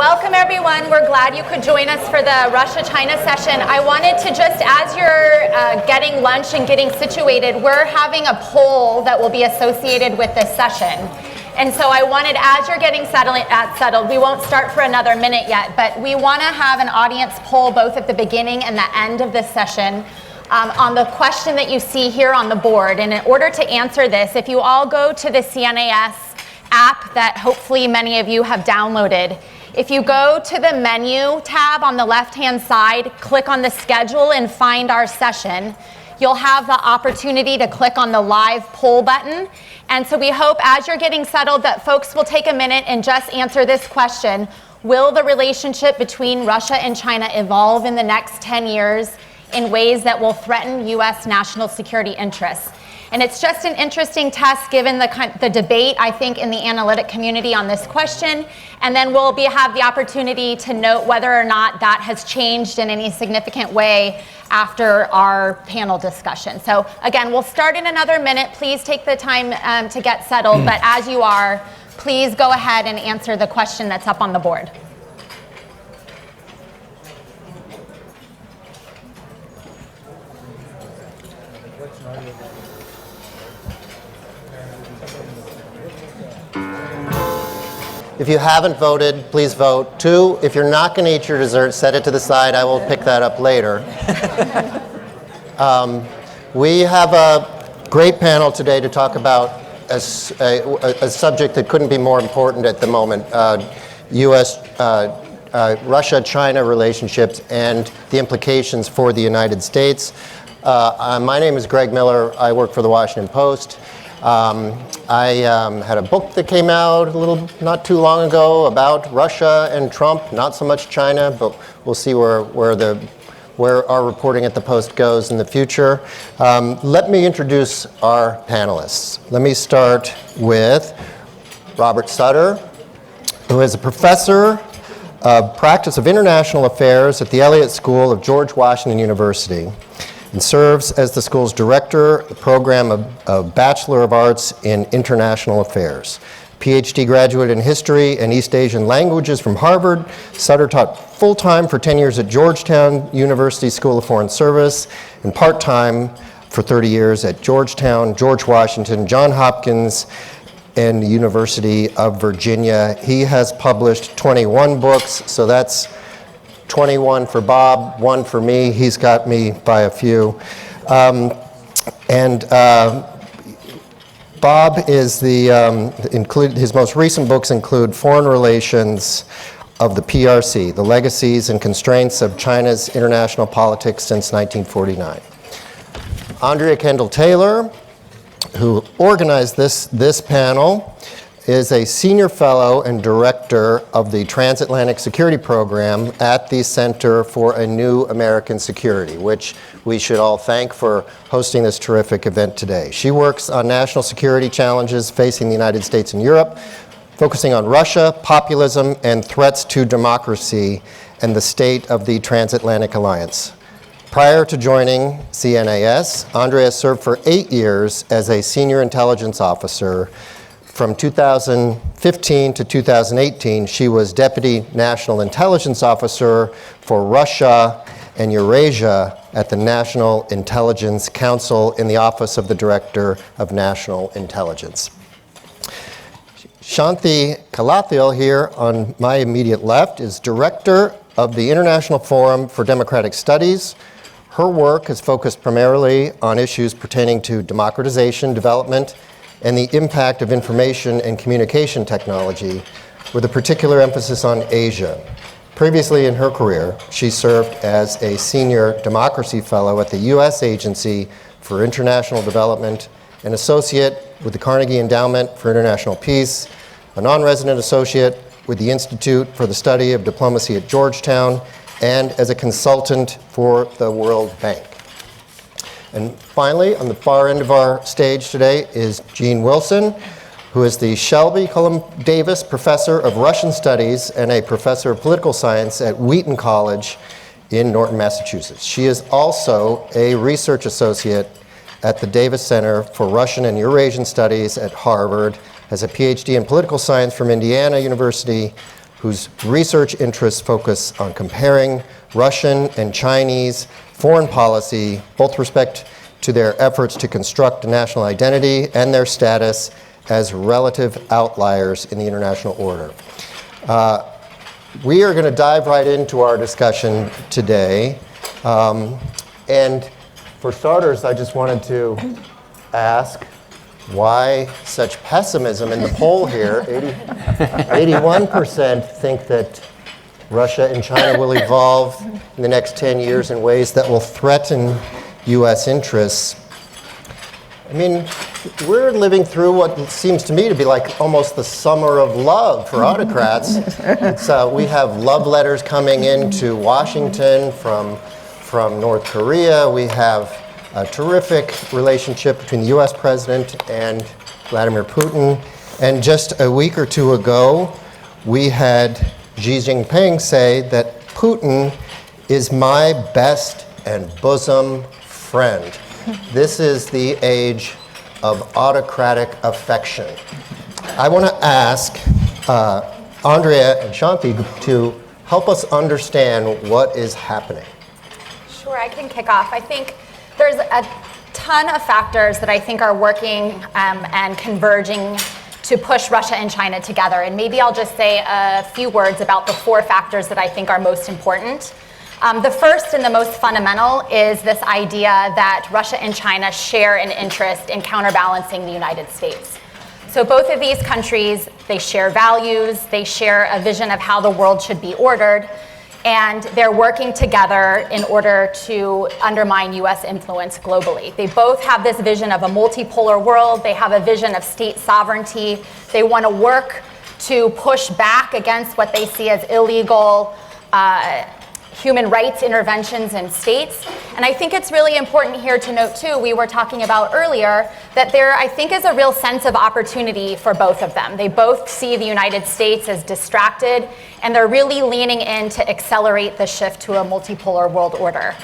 welcome everyone. We're glad you could join us for the Russia-China session. I wanted to just, as you're getting lunch and getting situated, we're having a poll that will be associated with this session. And so I wanted, as you're getting settled, we won't start for another minute yet, but we want to have an audience poll both at the beginning and the end of this session on the question that you see here on the board. And in order to answer this, if you all go to the CNAS app that hopefully many of you have downloaded, if you go to the menu tab on the left-hand side, click on the schedule and find our session, you'll have the opportunity to click on the live poll button. And so we hope as you're getting settled that folks will take a minute and just answer this question: will the relationship between Russia and China evolve in the next 10 years in ways that will threaten U.S. national security interests? And it's just an interesting test given the debate, I think, in the analytic community on this question. And then we'll have the opportunity to note whether or not that has changed in any significant way after our panel discussion. So again, we'll start in another minute. Please take the time to get settled. But as you are, please go ahead and answer the question that's up on the board. If you haven't voted, please vote. 2, if you're not going to eat your dessert, set it to the side. I will pick that up later. We have a great panel today to talk about a subject that couldn't be more important at the moment, U.S. Russia-China relationships and the implications for the United States. My name is Greg Miller. I work for the Washington Post. I had a book that came out not too long ago about Russia and Trump, not so much China, but we'll see where our reporting at the Post goes in the future. Let me introduce our panelists. Let me start with Robert Sutter, who is a professor of practice of international affairs at the Elliott School of George Washington University, and serves as the school's director of the program of Bachelor of Arts in International Affairs. PhD graduate in History and East Asian Languages from Harvard, Sutter taught full-time for 10 years at Georgetown University School of Foreign Service and part-time for 30 years at Georgetown, George Washington, Johns Hopkins, and the University of Virginia. He has published 21 books, so that's 21 for Bob, 1 for me. He's got me by a few. Bob is his most recent books include Foreign Relations of the PRC, The Legacies and Constraints of China's International Politics Since 1949. Andrea Kendall-Taylor, who organized this panel, is a senior fellow and director of the Transatlantic Security Program at the Center for a New American Security, which we should all thank for hosting this terrific event today. She works on national security challenges facing the United States and Europe, focusing on Russia, populism, and threats to democracy, and the state of the Transatlantic Alliance. Prior to joining CNAS, Andrea served for 8 years as a senior intelligence officer. From 2015 to 2018, she was Deputy National Intelligence Officer for Russia and Eurasia at the National Intelligence Council in the Office of the Director of National Intelligence. Shanthi Kalathil, here on my immediate left, is Director of the International Forum for Democratic Studies. Her work is focused primarily on issues pertaining to democratization, development, and the impact of information and communication technology, with a particular emphasis on Asia. Previously in her career, she served as a senior democracy fellow at the U.S. Agency for International Development, an associate with the Carnegie Endowment for International Peace, a non-resident associate with the Institute for the Study of Diplomacy at Georgetown, and as a consultant for the World Bank. And finally, on the far end of our stage today is Jeanne Wilson, who is the Shelby Cullum Davis Professor of Russian Studies and a Professor of Political Science at Wheaton College in Norton, Massachusetts. She is also a research associate at the Davis Center for Russian and Eurasian Studies at Harvard, has a PhD in political science from Indiana University, whose research interests focus on comparing Russian and Chinese foreign policy, both with respect to their efforts to construct a national identity and their status as relative outliers in the international order. We are going to dive right into our discussion today. And for starters, I just wanted to ask why such pessimism in the poll here. 81% think that Russia and China will evolve in the next 10 years in ways that will threaten U.S. interests. I mean, we're living through what seems to me to be like almost the summer of love for autocrats. We have love letters coming into Washington from North Korea. We have a terrific relationship between the U.S. president and Vladimir Putin. And just a week or two ago, we had Xi Jinping say that Putin is my best and bosom friend. This is the age of autocratic affection. I want to ask Andrea and Shanthi to help us understand what is happening. Sure, I can kick off. I think there's a ton of factors that I think are working and converging to push Russia and China together. And maybe I'll just say a few words about the 4 factors that I think are most important. The first and the most fundamental is this idea that Russia and China share an interest in counterbalancing the United States. So both of these countries, they share values, they share a vision of how the world should be ordered, and they're working together in order to undermine US influence globally. They both have this vision of a multipolar world, they have a vision of state sovereignty, they want to work to push back against what they see as illegal human rights interventions in states. And I think it's really important here to note too, we were talking about earlier, that there I think is a real sense of opportunity for both of them. They both see the United States as distracted, and they're really leaning in to accelerate the shift to a multipolar world order.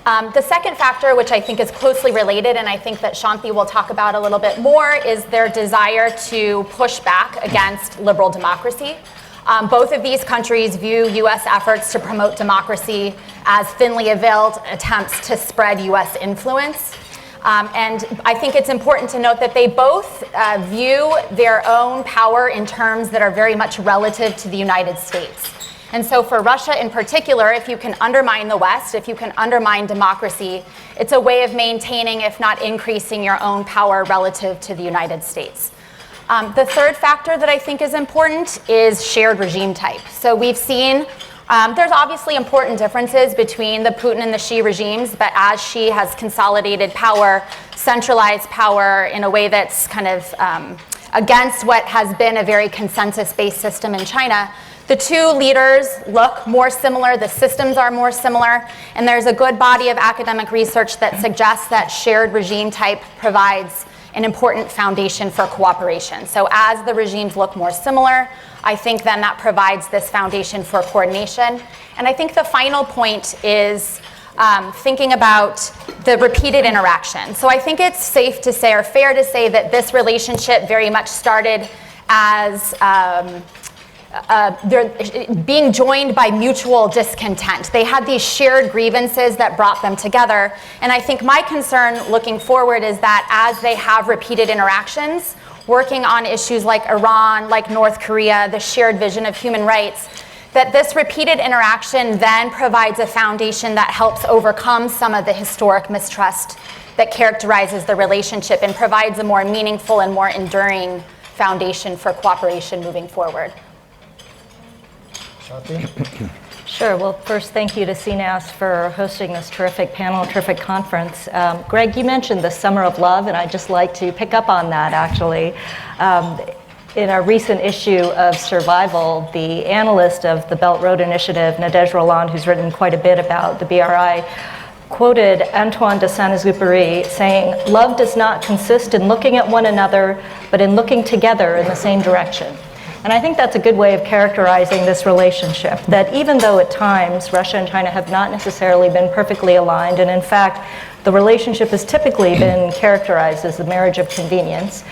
The second factor, which I think is closely related, and I think that Shanthi will talk about a little bit more, is their desire to push back against liberal democracy. Both of these countries view U.S. efforts to promote democracy as thinly veiled attempts to spread U.S. influence. And I think it's important to note that they both view their own power in terms that are very much relative to the United States. And so for Russia in particular, if you can undermine the West, if you can undermine democracy, it's a way of maintaining, if not increasing, your own power relative to the United States. The third factor that I think is important is shared regime type. So we've seen there's obviously important differences between the Putin and the Xi regimes, but as Xi has consolidated power, centralized power in a way that's kind of against what has been a very consensus-based system in China, the two leaders look more similar, the systems are more similar, and there's a good body of academic research that suggests that shared regime type provides an important foundation for cooperation. So as the regimes look more similar, I think then that provides this foundation for coordination. And I think the final point is thinking about the repeated interaction. So I think it's safe to say, or fair to say, that this relationship very much started as they're being joined by mutual discontent. They had these shared grievances that brought them together. And I think my concern looking forward is that as they have repeated interactions, working on issues like Iran, like North Korea, the shared vision of human rights, that this repeated interaction then provides a foundation that helps overcome some of the historic mistrust that characterizes the relationship and provides a more meaningful and more enduring foundation for cooperation moving forward. Sure. Well, first, thank you to CNAS for hosting this terrific panel, terrific conference. Greg, you mentioned the Summer of Love, and I'd just like to pick up on that, actually. In a recent issue of Survival, the analyst of the Belt Road Initiative, Nadège Roland, who's written quite a bit about the BRI, quoted Antoine de Saint-Exupéry saying, "Love does not consist in looking at one another, but in looking together in the same direction." And I think that's a good way of characterizing this relationship, that even though at times Russia and China have not necessarily been perfectly aligned, and in fact, the relationship has typically been characterized as the marriage of convenience,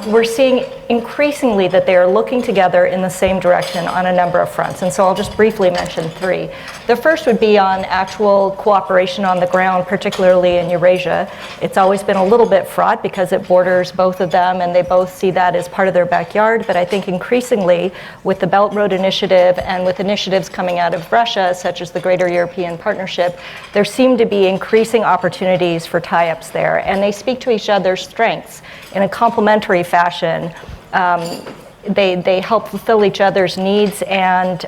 we're seeing increasingly that they are looking together in the same direction on a number of fronts. And so I'll just briefly mention three. The first would be on actual cooperation on the ground, particularly in Eurasia. It's always been a little bit fraught because it borders both of them and they both see that as part of their backyard. But I think increasingly with the Belt Road Initiative and with initiatives coming out of Russia, such as the Greater European Partnership, there seem to be increasing opportunities for tie-ups there. And they speak to each other's strengths in a complementary fashion. They help fulfill each other's needs and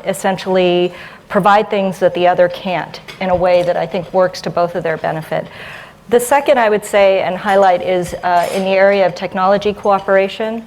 essentially provide things that the other can't in a way that I think works to both of their benefit. The second I would say and highlight is in the area of technology cooperation.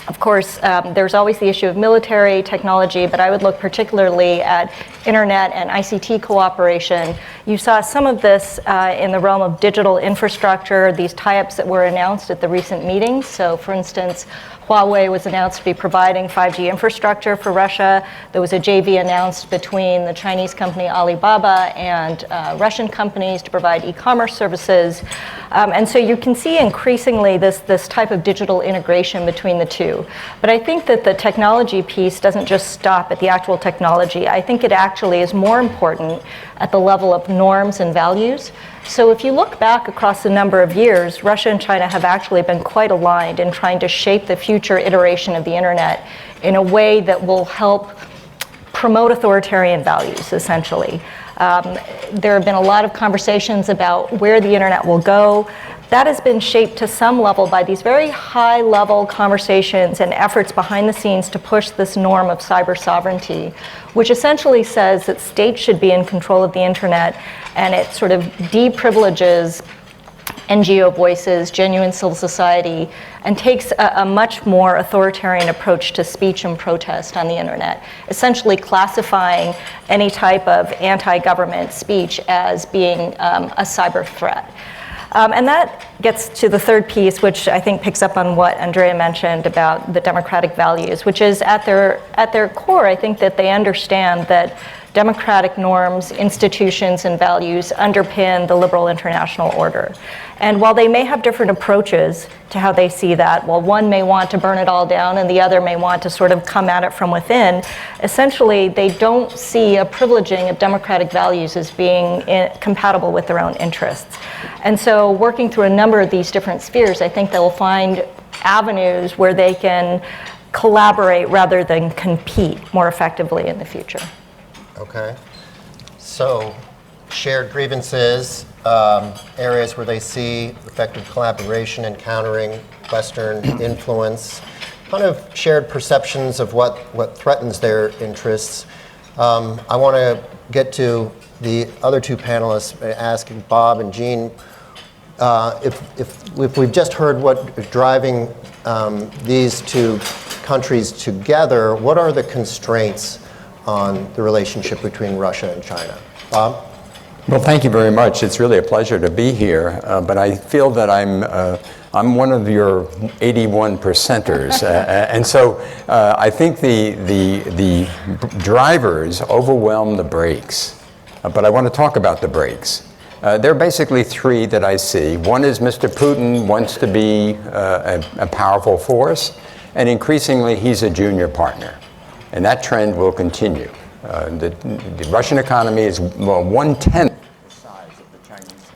Of course, there's always the issue of military technology, but I would look particularly at internet and ICT cooperation. You saw some of this in the realm of digital infrastructure, these tie-ups that were announced at the recent meetings. So for instance, Huawei was announced to be providing 5G infrastructure for Russia. There was a JV announced between the Chinese company Alibaba and Russian companies to provide e-commerce services. And so you can see increasingly this type of digital integration between the two. But I think that the technology piece doesn't just stop at the actual technology. I think it actually is more important at the level of norms and values. So if you look back across a number of years, Russia and China have actually been quite aligned in trying to shape the future iteration of the internet in a way that will help promote authoritarian values, essentially. There have been a lot of conversations about where the internet will go. That has been shaped to some level by these very high-level conversations and efforts behind the scenes to push this norm of cyber sovereignty, which essentially says that states should be in control of the internet, and it sort of deprivileges NGO voices, genuine civil society, and takes a much more authoritarian approach to speech and protest on the internet, essentially classifying any type of anti-government speech as being a cyber threat. And that gets to the third piece, which I think picks up on what Andrea mentioned about the democratic values, which is at their core, I think that they understand that democratic norms, institutions, and values underpin the liberal international order. And while they may have different approaches to how they see that, while one may want to burn it all down and the other may want to sort of come at it from within, essentially they don't see a privileging of democratic values as being compatible with their own interests. And so working through a number of these different spheres, I think they'll find avenues where they can collaborate rather than compete more effectively in the future. Okay. So, shared grievances, areas where they see effective collaboration and countering Western influence, kind of shared perceptions of what threatens their interests. I want to get to the other two panelists, asking Bob and Jeanne, if we've just heard what is driving these two countries together, what are the constraints on the relationship between Russia and China? Bob? Well, thank you very much. It's really a pleasure to be here, but I feel that I'm one of your 81 percenters, and so I think the drivers overwhelm the brakes. But I want to talk about the brakes. There are basically three that I see. One is Mr. Putin wants to be a powerful force, and increasingly he's a junior partner. And that trend will continue. The Russian economy is one-tenth the size of the Chinese.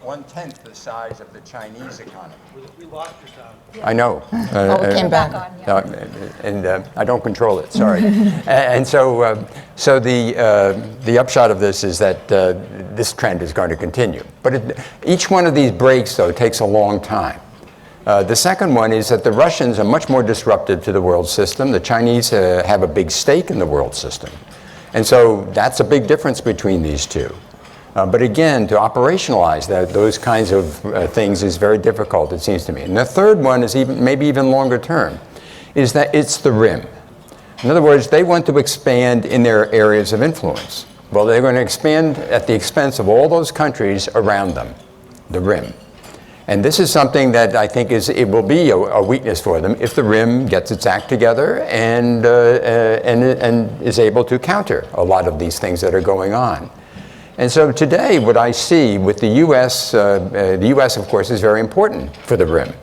One-tenth the size of the Chinese economy. We lost your sound. I know. We came back on. And I don't control it. Sorry. And so the upshot of this is that this trend is going to continue. But each one of these breaks, though, takes a long time. The second one is that the Russians are much more disruptive to the world system. The Chinese have a big stake in the world system. And so that's a big difference between these two. But again, to operationalize those kinds of things is very difficult, it seems to me. And the third one is maybe even longer term, is that it's the rim. In other words, they want to expand in their areas of influence. Well, they're going to expand at the expense of all those countries around them, the rim. And this is something that I think it will be a weakness for them if the rim gets its act together and is able to counter a lot of these things that are going on. And so today, what I see with the U.S., of course, is very important for the Rim.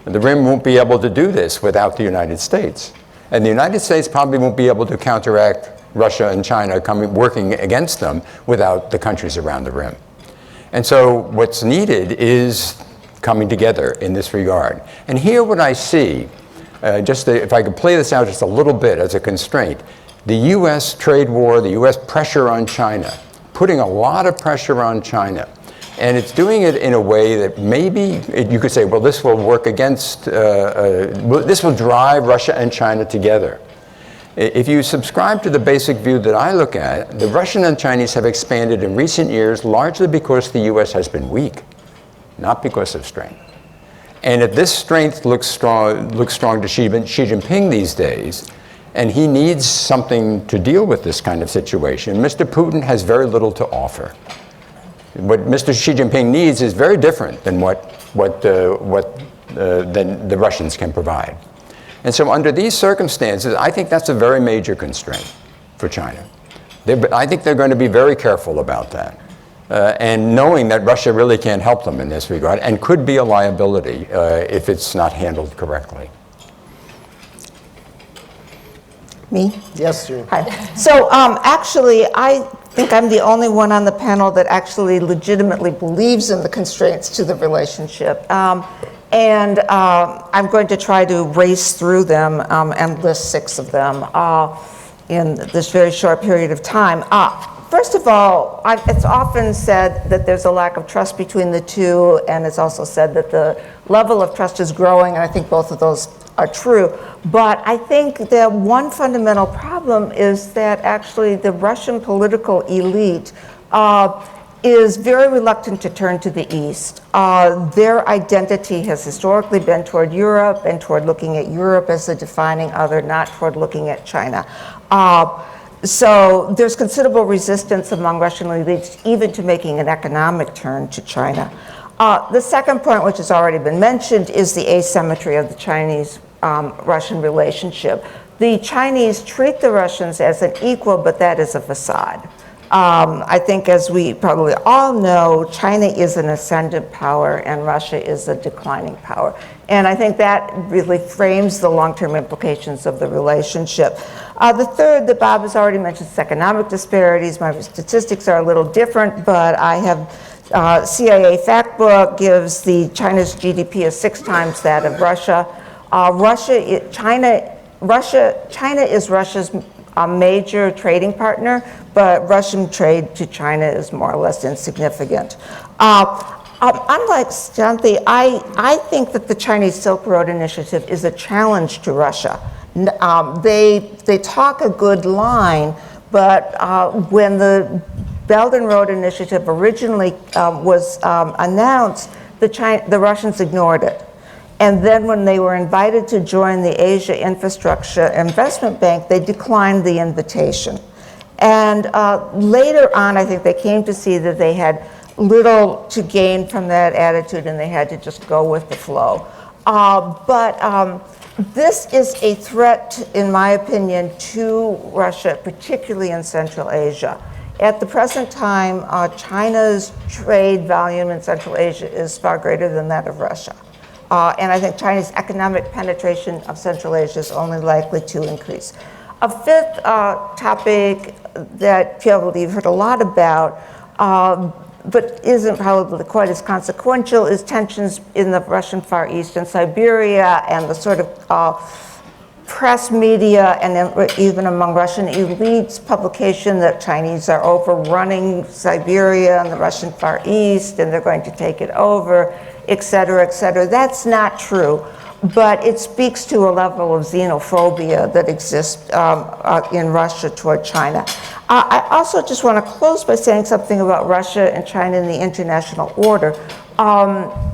And the Rim won't be able to do this without the United States. And the United States probably won't be able to counteract Russia and China working against them without the countries around the Rim. And so what's needed is coming together in this regard. And here what I see, if I could play this out just a little bit as a constraint, the U.S. trade war, the U.S. pressure on China, putting a lot of pressure on China. And it's doing it in a way that maybe you could say, well, this will work against, this will drive Russia and China together. If you subscribe to the basic view that I look at, the Russian and Chinese have expanded in recent years largely because the U.S. has been weak, not because of strength. And if this strength looks strong to Xi Jinping these days, and he needs something to deal with this kind of situation, Mr. Putin has very little to offer. What Mr. Xi Jinping needs is very different than what the Russians can provide. And so under these circumstances, I think that's a very major constraint for China. I think they're going to be very careful about that. And knowing that Russia really can't help them in this regard and could be a liability if it's not handled correctly. Me? Yes, Jeanne. Hi. So actually, I think I'm the only one on the panel that actually legitimately believes in the constraints to the relationship. And I'm going to try to race through them and list 6 of them in this very short period of time. First of all, it's often said that there's a lack of trust between the two, and it's also said that the level of trust is growing, and I think both of those are true. But I think that one fundamental problem is that actually the Russian political elite is very reluctant to turn to the East. Their identity has historically been toward Europe and toward looking at Europe as the defining other, not toward looking at China. So there's considerable resistance among Russian elites even to making an economic turn to China. The second point, which has already been mentioned, is the asymmetry of the Chinese-Russian relationship. The Chinese treat the Russians as an equal, but that is a facade. I think, as we probably all know, China is an ascendant power and Russia is a declining power. And I think that really frames the long-term implications of the relationship. The third that Bob has already mentioned is economic disparities. My statistics are a little different, but I have CIA fact book gives China's GDP as 6 times that of Russia. China is Russia's major trading partner, but Russian trade to China is more or less insignificant. Unlike Shanthi, I think that the Chinese Silk Road Initiative is a challenge to Russia. They talk a good line, but when the Belt and Road Initiative originally was announced, the Russians ignored it. And then when they were invited to join the Asia Infrastructure Investment Bank, they declined the invitation. And later on, I think they came to see that they had little to gain from that attitude and they had to just go with the flow. But this is a threat, in my opinion, to Russia, particularly in Central Asia. At the present time, China's trade volume in Central Asia is far greater than that of Russia. And I think China's economic penetration of Central Asia is only likely to increase. A fifth topic that probably you've heard a lot about, but isn't probably quite as consequential, is tensions in the Russian Far East and Siberia, and the sort of press media and even among Russian elites publication that Chinese are overrunning Siberia and the Russian Far East and they're going to take it over, et cetera, et cetera. That's not true, but it speaks to a level of xenophobia that exists in Russia toward China. I also just want to close by saying something about Russia and China in the international order.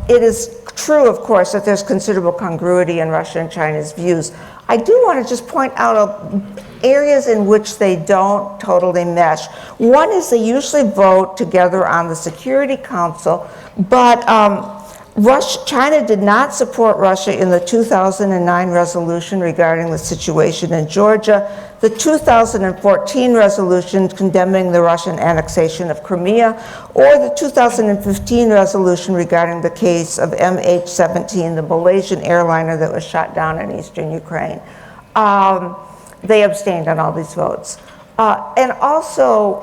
It is true, of course, that there's considerable congruity in Russia and China's views. I do want to just point out areas in which they don't totally mesh. One is they usually vote together on the Security Council, but China did not support Russia in the 2009 resolution regarding the situation in Georgia, the 2014 resolution condemning the Russian annexation of Crimea, or the 2015 resolution regarding the case of MH17, the Malaysian airliner that was shot down in eastern Ukraine. They abstained on all these votes. And also,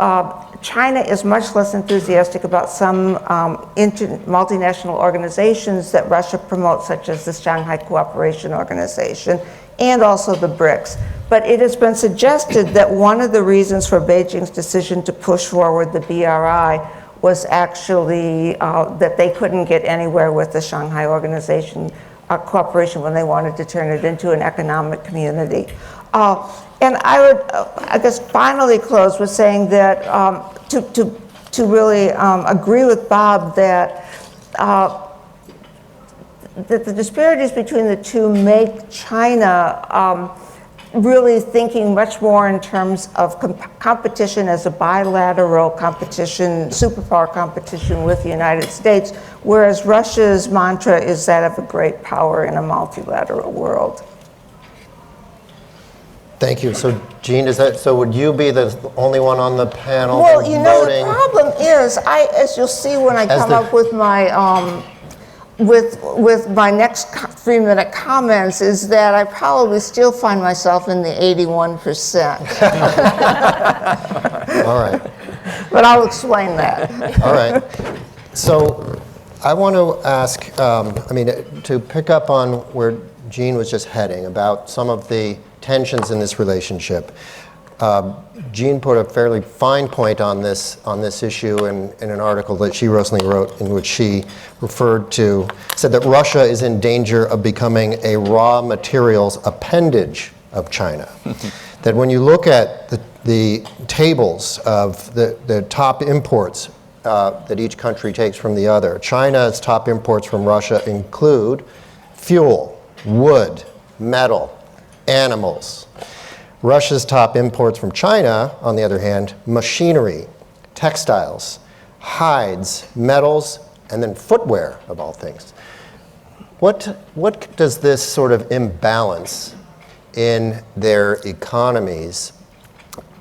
China is much less enthusiastic about some multinational organizations that Russia promotes, such as the Shanghai Cooperation Organization and also the BRICS. But it has been suggested that one of the reasons for Beijing's decision to push forward the BRI was actually that they couldn't get anywhere with the Shanghai Cooperation when they wanted to turn it into an economic community. And I would, I guess, finally close with saying that to really agree with Bob that that the disparities between the two make China really thinking much more in terms of competition as a bilateral competition, superpower competition with the United States, whereas Russia's mantra is that of a great power in a multilateral world. Thank you. So, Jeanne, so would you be the only one on the panel Well, you know, voting? the problem is, as you'll see when I come up with my with my next 3-minute comments, is that I probably still find myself in the 81%. All right. But I'll explain that. All right. So I want to ask, to pick up on where Jeanne was just heading about some of the tensions in this relationship. Jeanne put a fairly fine point on this issue in an article that she recently wrote, in which she said that Russia is in danger of becoming a raw materials appendage of China. That when you look at the tables of the top imports that each country takes from the other, China's top imports from Russia include fuel, wood, metal, animals. Russia's top imports from China, on the other hand, machinery, textiles, hides, metals, and then footwear, of all things. What does this sort of imbalance in their economies?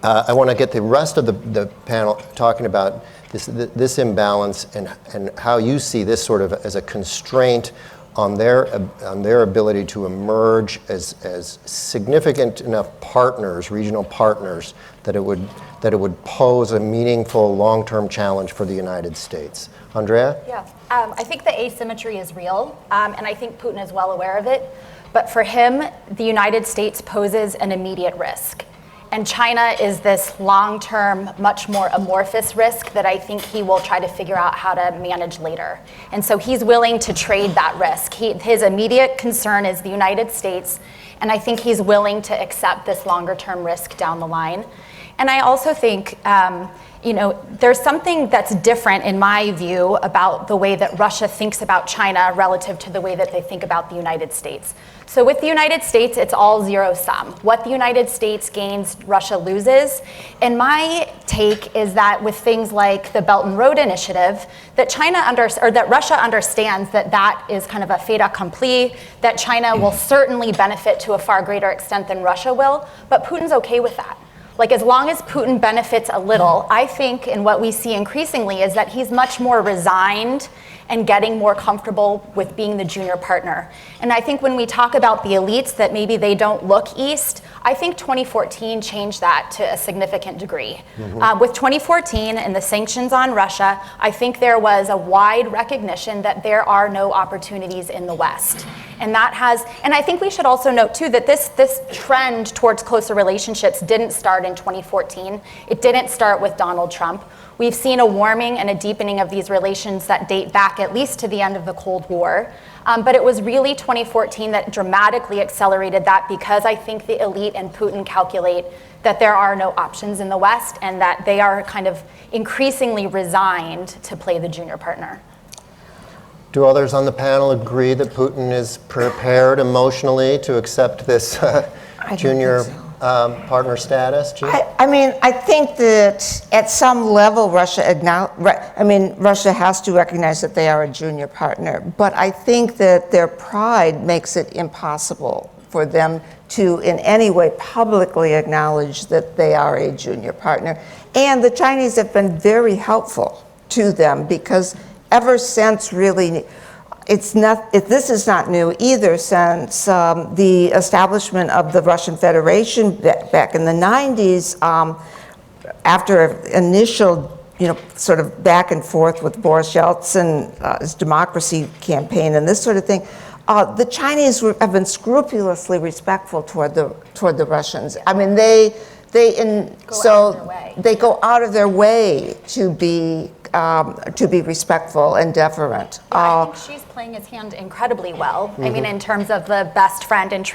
I want to get the rest of the panel talking about this imbalance and how you see this sort of as a constraint on their ability to emerge as significant enough partners, regional partners, that it would pose a meaningful long-term challenge for the United States. Andrea? Yeah, I think the asymmetry is real, and I think Putin is well aware of it. But for him, the United States poses an immediate risk. And China is this long-term, much more amorphous risk that I think he will try to figure out how to manage later. And so he's willing to trade that risk. His immediate concern is the United States, and I think he's willing to accept this longer-term risk down the line. And I also think, there's something that's different in my view about the way that Russia thinks about China relative to the way that they think about the United States. So with the United States, it's all zero sum. What the United States gains, Russia loses. And my take is that with things like the Belt and Road Initiative, that Russia understands that is kind of a fait accompli, that China will certainly benefit to a far greater extent than Russia will, but Putin's okay with that. Like, as long as Putin benefits a little, I think, and what we see increasingly is that he's much more resigned and getting more comfortable with being the junior partner. And I think when we talk about the elites, that maybe they don't look east, I think 2014 changed that to a significant degree. With 2014 and the sanctions on Russia, I think there was a wide recognition that there are no opportunities in the West. And I think we should also note too that this trend towards closer relationships didn't start in 2014. It didn't start with Donald Trump. We've seen a warming and a deepening of these relations that date back at least to the end of the Cold War. But it was really 2014 that dramatically accelerated that, because I think the elite and Putin calculate that there are no options in the West and that they are kind of increasingly resigned to play the junior partner. Do others on the panel agree that Putin is prepared emotionally to accept this junior partner status, Jeanne? I think that at some level Russia has to recognize that they are a junior partner, but I think that their pride makes it impossible for them to in any way publicly acknowledge that they are a junior partner. And the Chinese have been very helpful to them because ever since really, this is not new either, since the establishment of the Russian Federation back in the 90s, after initial sort of back and forth with Boris Yeltsin's democracy campaign and this sort of thing, the Chinese have been scrupulously respectful toward the Russians. I mean, they go out of their way to be respectful and deferent. I think she's playing his hand incredibly well. I mean, in terms of the best friend and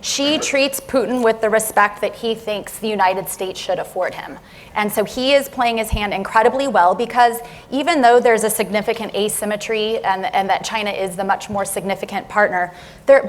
she treats Putin with the respect that he thinks the United States should afford him. And so he is playing his hand incredibly well because even though there's a significant asymmetry and that China is the much more significant partner,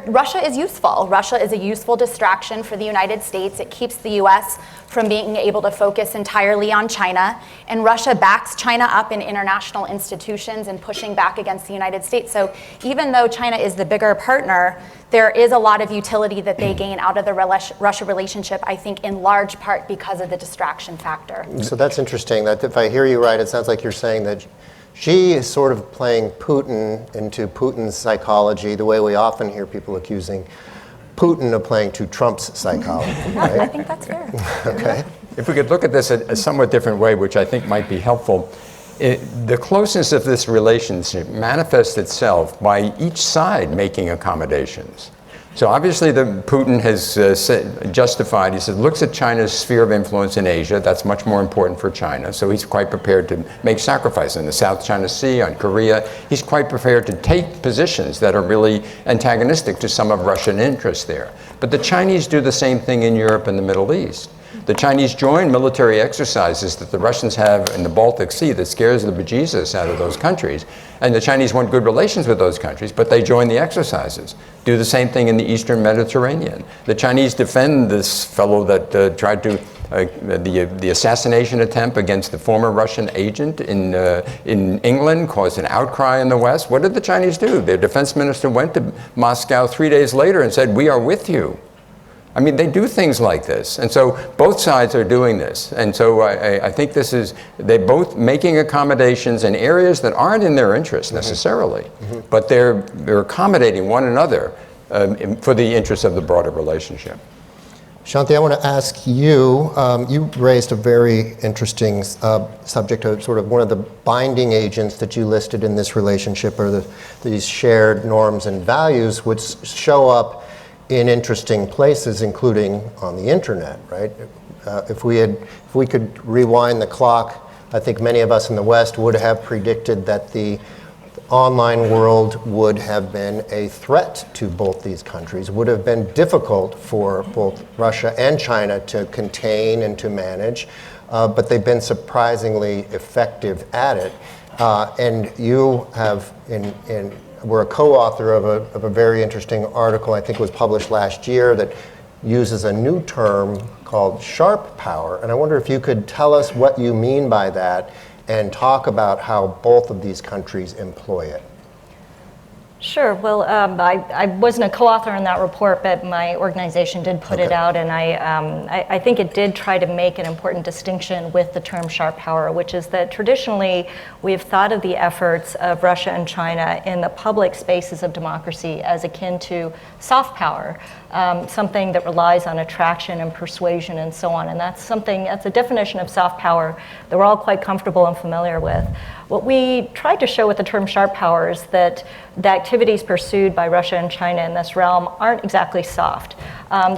Russia is useful. Russia is a useful distraction for the United States. It keeps the US from being able to focus entirely on China. And Russia backs China up in international institutions and pushing back against the United States. So even though China is the bigger partner, there is a lot of utility that they gain out of the Russia relationship, I think, in large part because of the distraction factor. So that's interesting. That if I hear you right, it sounds like you're saying that she is sort of playing Putin into Putin's psychology, the way we often hear people accusing Putin of playing to Trump's psychology. Right? I think that's fair. Okay. If we could look at this a somewhat different way, which I think might be helpful, the closeness of this relationship manifests itself by each side making accommodations. So obviously Putin has justified, he says, looks at China's sphere of influence in Asia, that's much more important for China, so he's quite prepared to make sacrifices in the South China Sea, on Korea. He's quite prepared to take positions that are really antagonistic to some of Russian interests there. But the Chinese do the same thing in Europe and the Middle East. The Chinese join military exercises that the Russians have in the Baltic Sea that scares the bejesus out of those countries. And the Chinese want good relations with those countries, but they join the exercises. Do the same thing in the Eastern Mediterranean. The Chinese defend this fellow that tried to, the assassination attempt against the former Russian agent in England caused an outcry in the West. What did the Chinese do? Their defense minister went to Moscow 3 days later and said, "We are with you." I mean, they do things like this. And so both sides are doing this. And so I think they're both making accommodations in areas that aren't in their interest necessarily, but they're accommodating one another for the interests of the broader relationship. Shanthi, I want to ask you, you raised a very interesting subject of sort of one of the binding agents that you listed in this relationship are these shared norms and values which show up in interesting places, including on the internet, right? If we could rewind the clock, I think many of us in the West would have predicted that the online world would have been a threat to both these countries, would have been difficult for both Russia and China to contain and to manage, but they've been surprisingly effective at it. And you have we're a co-author of a very interesting article, I think it was published last year, that uses a new term called sharp power. And I wonder if you could tell us what you mean by that and talk about how both of these countries employ it. Sure. Well, I wasn't a co-author in that report, but my organization did put it out, and I think it did try to make an important distinction with the term sharp power, which is that traditionally we've thought of the efforts of Russia and China in the public spaces of democracy as akin to soft power, something that relies on attraction and persuasion and so on. And that's a definition of soft power that we're all quite comfortable and familiar with. What we tried to show with the term sharp power is that the activities pursued by Russia and China in this realm aren't exactly soft.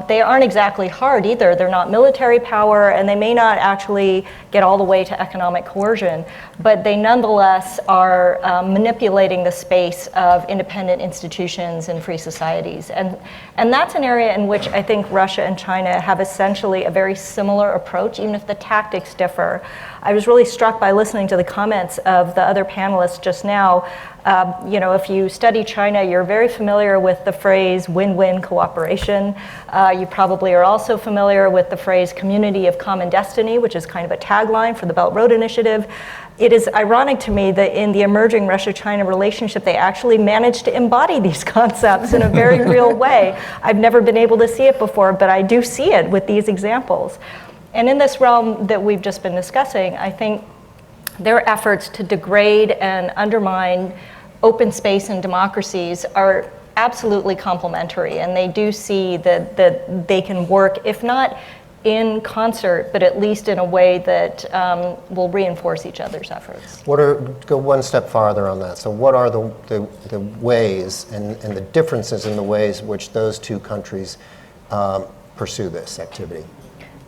They aren't exactly hard either. They're not military power, and they may not actually get all the way to economic coercion, but they nonetheless are manipulating the space of independent institutions and free societies. And that's an area in which I think Russia and China have essentially a very similar approach, even if the tactics differ. I was really struck by listening to the comments of the other panelists just now. If you study China, you're very familiar with the phrase win-win cooperation. You probably are also familiar with the phrase community of common destiny, which is kind of a tagline for the Belt Road Initiative. It is ironic to me that in the emerging Russia-China relationship, they actually managed to embody these concepts in a very real way. I've never been able to see it before, but I do see it with these examples. And in this realm that we've just been discussing, I think their efforts to degrade and undermine open space and democracies are absolutely complementary, and they do see that they can work, if not in concert, but at least in a way that will reinforce each other's efforts. Go one step farther on that. So what are the ways and the differences in the ways in which those two countries pursue this activity?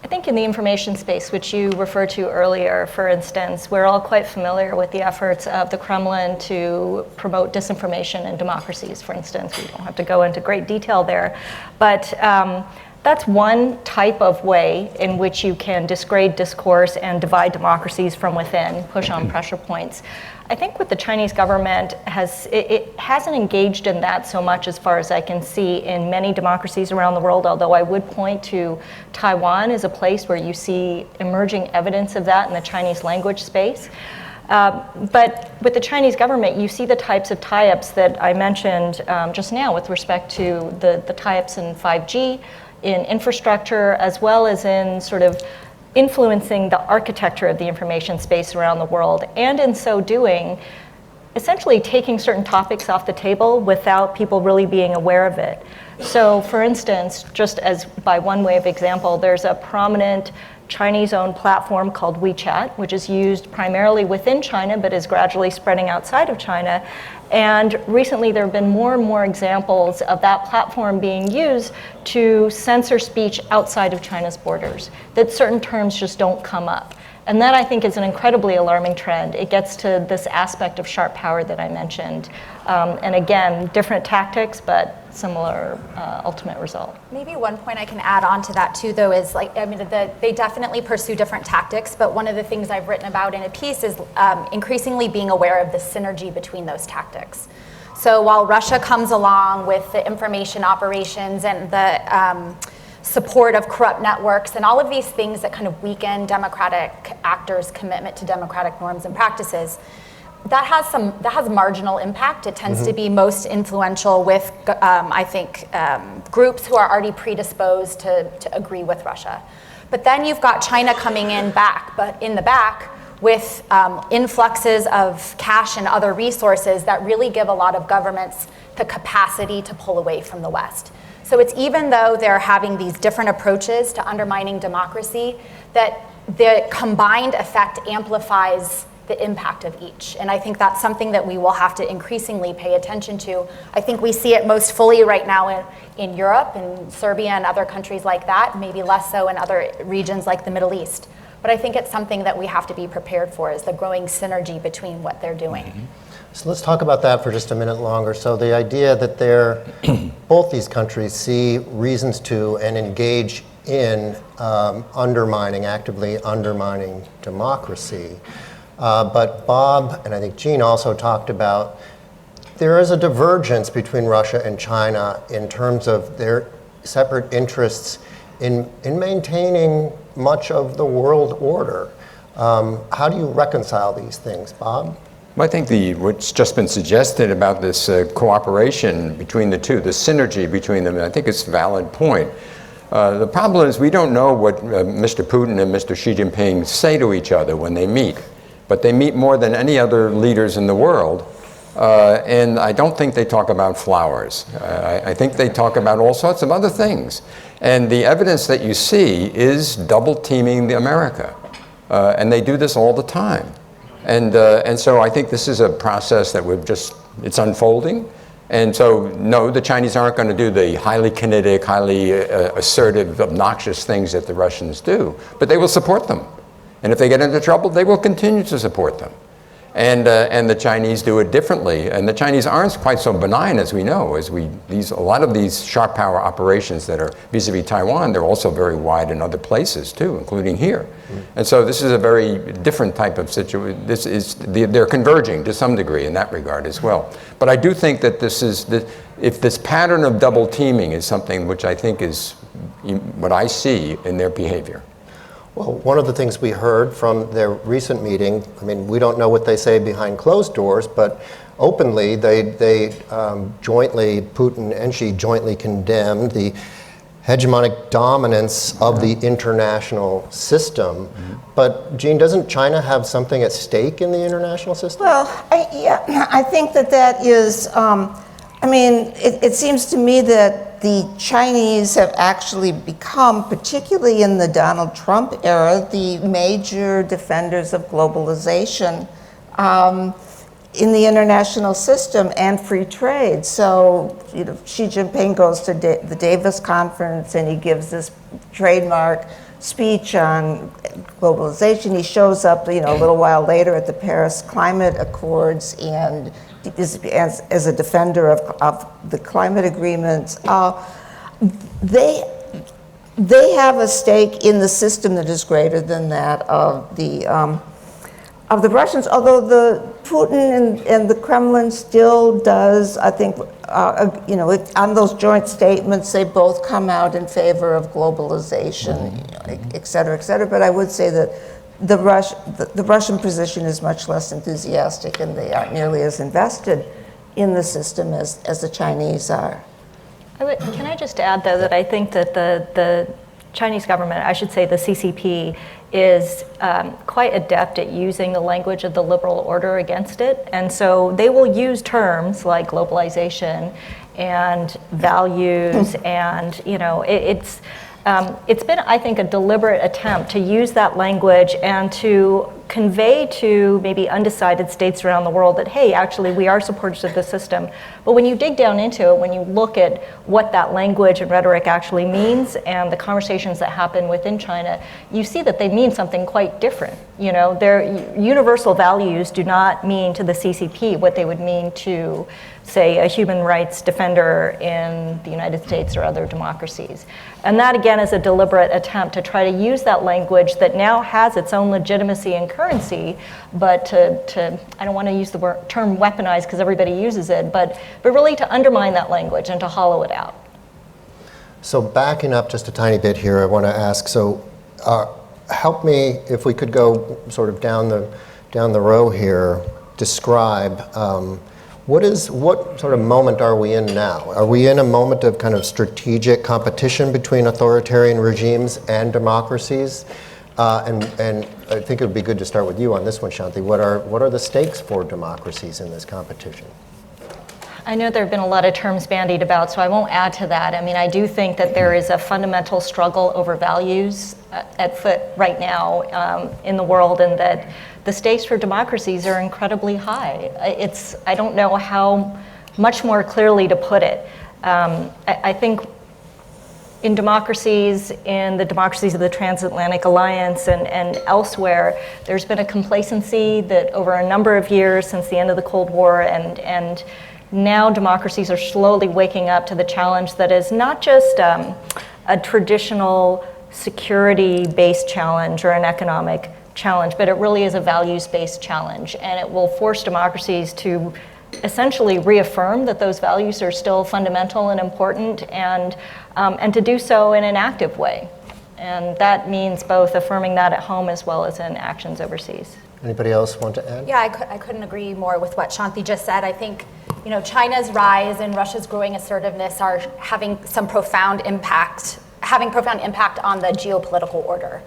I think in the information space, which you referred to earlier, for instance, we're all quite familiar with the efforts of the Kremlin to promote disinformation in democracies, for instance. We don't have to go into great detail there. But that's one type of way in which you can disgrade discourse and divide democracies from within, push on pressure points. I think what the Chinese government it hasn't engaged in that so much, as far as I can see, in many democracies around the world, although I would point to Taiwan as a place where you see emerging evidence of that in the Chinese language space. But with the Chinese government, you see the types of tie-ups that I mentioned just now with respect to the tie-ups in 5G, in infrastructure, as well as in sort of influencing the architecture of the information space around the world, and in so doing, essentially taking certain topics off the table without people really being aware of it. So for instance, just as by one way of example, there's a prominent Chinese-owned platform called WeChat, which is used primarily within China, but is gradually spreading outside of China. And recently there have been more and more examples of that platform being used to censor speech outside of China's borders, that certain terms just don't come up. And that, I think, is an incredibly alarming trend. It gets to this aspect of sharp power that I mentioned. And again, different tactics, but similar ultimate result. Maybe one point I can add on to that too, though, is they definitely pursue different tactics, but one of the things I've written about in a piece is increasingly being aware of the synergy between those tactics. So while Russia comes along with the information operations and the support of corrupt networks and all of these things that kind of weaken democratic actors' commitment to democratic norms and practices, that has marginal impact. It tends to be most influential with, I think, groups who are already predisposed to agree with Russia. But then you've got China coming in the back with influxes of cash and other resources that really give a lot of governments the capacity to pull away from the West. So it's even though they're having these different approaches to undermining democracy, that the combined effect amplifies the impact of each. And I think that's something that we will have to increasingly pay attention to. I think we see it most fully right now in Europe and Serbia and other countries like that, maybe less so in other regions like the Middle East. But I think it's something that we have to be prepared for, is the growing synergy between what they're doing. So let's talk about that for just a minute longer. So the idea that both these countries see reasons to and engage in actively undermining democracy. But Bob, and I think Jeanne also talked about, there is a divergence between Russia and China in terms of their separate interests in maintaining much of the world order. How do you reconcile these things, Bob? Well, I think what's just been suggested about this cooperation between the two, the synergy between them, I think it's a valid point. The problem is we don't know what Mr. Putin and Mr. Xi Jinping say to each other when they meet, but they meet more than any other leaders in the world. And I don't think they talk about flowers. I think they talk about all sorts of other things. And the evidence that you see is double teaming America. And they do this all the time. And so I think this is a process that it's unfolding. And so, no, the Chinese aren't going to do the highly kinetic, highly assertive, obnoxious things that the Russians do, but they will support them. And if they get into trouble, they will continue to support them. And the Chinese do it differently. And the Chinese aren't quite so benign as we know. A lot of these sharp power operations that are vis-a-vis Taiwan, they're also very wide in other places too, including here. And so this is a very different type of situation. They're converging to some degree in that regard as well. But I do think that if this pattern of double teaming is something which I think is what I see in their behavior. Well, one of the things we heard from their recent meeting, I mean, we don't know what they say behind closed doors, but openly they jointly, Putin and Xi jointly condemned the hegemonic dominance of the international system. But Jeanne, doesn't China have something at stake in the international system? Well, I think that is, it seems to me that the Chinese have actually become, particularly in the Donald Trump era, the major defenders of globalization in the international system and free trade. So, Xi Jinping goes to the Davos conference and he gives this trademark speech on globalization. He shows up, a little while later at the Paris Climate Accords and as a defender of the climate agreements. They have a stake in the system that is greater than that of the Russians, although the Putin and the Kremlin still does, I think, on those joint statements, they both come out in favor of globalization, et cetera, et cetera. But I would say that the Russian position is much less enthusiastic, and they aren't nearly as invested in the system as the Chinese are. Can I just add, though, that I think that the Chinese government, I should say the CCP, is quite adept at using the language of the liberal order against it. And so they will use terms like globalization and values and, it's been, I think, a deliberate attempt to use that language and to convey to maybe undecided states around the world that, hey, actually, we are supporters of the system. But when you dig down into it, when you look at what that language and rhetoric actually means and the conversations that happen within China, you see that they mean something quite different. Their universal values do not mean to the CCP what they would mean to, say, a human rights defender in the United States or other democracies. And that, again, is a deliberate attempt to try to use that language that now has its own legitimacy and currency, but to I don't want to use the term weaponize because everybody uses it, but really to undermine that language and to hollow it out. So backing up just a tiny bit here, I want to ask, help me, if we could go sort of down the row here, describe what sort of moment are we in now? Are we in a moment of kind of strategic competition between authoritarian regimes and democracies? And I think it would be good to start with you on this one, Shanthi. What are the stakes for democracies in this competition? I know there have been a lot of terms bandied about, so I won't add to that. I mean, I do think that there is a fundamental struggle over values at foot right now in the world, and that the stakes for democracies are incredibly high. I don't know how much more clearly to put it. I think in the democracies of the Transatlantic Alliance and elsewhere, there's been a complacency that over a number of years since the end of the Cold War, and now democracies are slowly waking up to the challenge that is not just a traditional security-based challenge or an economic challenge, but it really is a values-based challenge, and it will force democracies to essentially reaffirm that those values are still fundamental and important, and to do so in an active way. And that means both affirming that at home as well as in actions overseas. Anybody else want to add? Yeah, I couldn't agree more with what Shanthi just said. I think China's rise and Russia's growing assertiveness are having profound impact on the geopolitical order.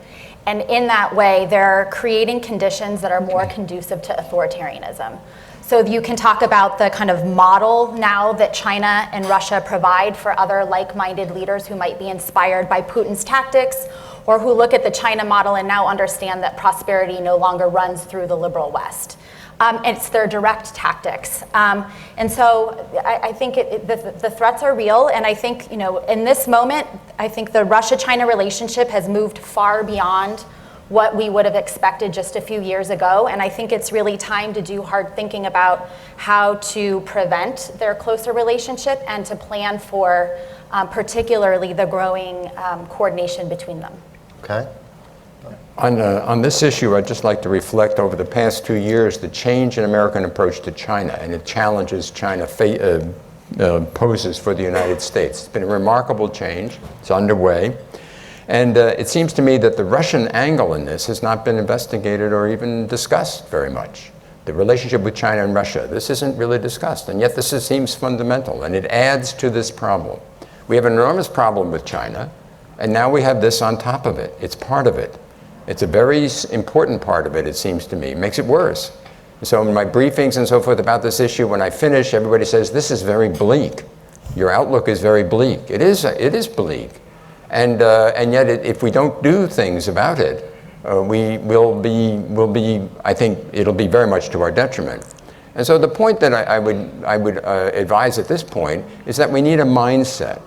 And in that way, they're creating conditions that are more conducive to authoritarianism. So you can talk about the kind of model now that China and Russia provide for other like-minded leaders who might be inspired by Putin's tactics, or who look at the China model and now understand that prosperity no longer runs through the liberal West. It's their direct tactics. And so I think the threats are real, and I think, in this moment, I think the Russia-China relationship has moved far beyond what we would have expected just a few years ago. And I think it's really time to do hard thinking about how to prevent their closer relationship and to plan for particularly the growing coordination between them. Okay. On this issue, I'd just like to reflect over the past 2 years the change in American approach to China and the challenges China poses for the United States. It's been a remarkable change. It's underway. And it seems to me that the Russian angle in this has not been investigated or even discussed very much. The relationship with China and Russia, this isn't really discussed, and yet this seems fundamental, and it adds to this problem. We have an enormous problem with China, and now we have this on top of it. It's part of it. It's a very important part of it, it seems to me. It makes it worse. So in my briefings and so forth about this issue, when I finish, everybody says, this is very bleak. Your outlook is very bleak. It is bleak. And yet, if we don't do things about it, we'll be, I think it'll be very much to our detriment. And so the point that I would advise at this point is that we need a mindset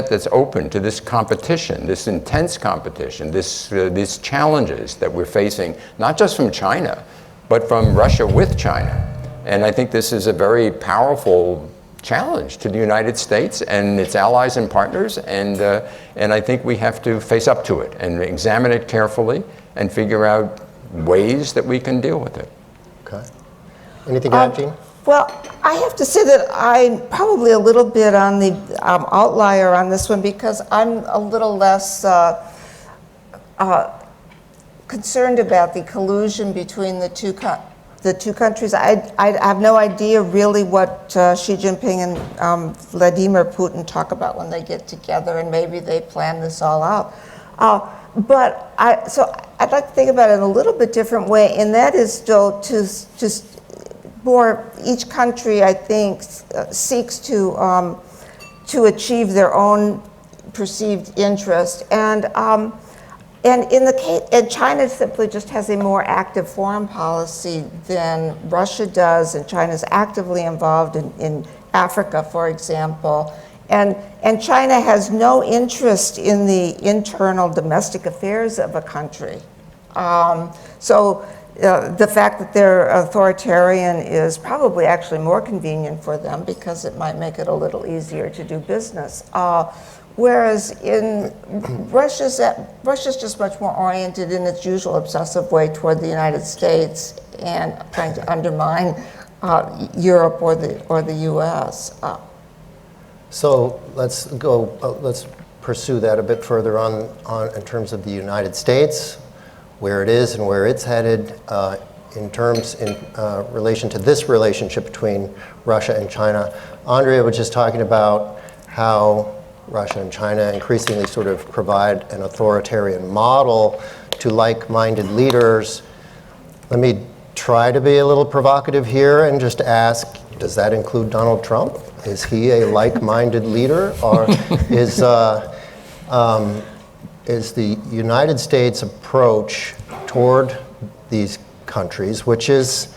that's open to this competition, this intense competition, these challenges that we're facing, not just from China, but from Russia with China. And I think this is a very powerful challenge to the United States and its allies and partners, and I think we have to face up to it and examine it carefully and figure out ways that we can deal with it. Okay. Anything to add, Jeanne? Well, I have to say that I'm probably a little bit on the outlier on this one because I'm a little less concerned about the collusion between the two countries. I have no idea really what Xi Jinping and Vladimir Putin talk about when they get together, and maybe they plan this all out. So I'd like to think about it in a little bit different way, and that is still to just more, each country, I think, seeks to achieve their own perceived interest. And in the case, and China simply just has a more active foreign policy than Russia does, and China's actively involved in Africa, for example. And China has no interest in the internal domestic affairs of a country. The fact that they're authoritarian is probably actually more convenient for them because it might make it a little easier to do business. Whereas in Russia's just much more oriented in its usual obsessive way toward the United States and trying to undermine Europe or the U.S. So let's pursue that a bit further on in terms of the United States, where it is and where it's headed in relation to this relationship between Russia and China. Andrea was just talking about how Russia and China increasingly sort of provide an authoritarian model to like-minded leaders. Let me try to be a little provocative here and just ask, does that include Donald Trump? Is he a like-minded leader, or is the United States approach toward these countries, which is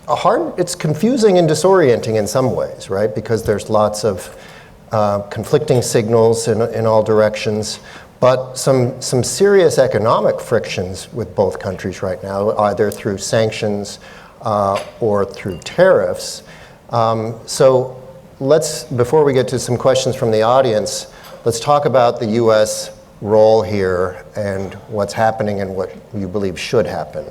it's confusing and disorienting in some ways, right? Because there's lots of conflicting signals in all directions, but some serious economic frictions with both countries right now, either through sanctions or through tariffs. So before we get to some questions from the audience, let's talk about the U.S. role here and what's happening and what you believe should happen.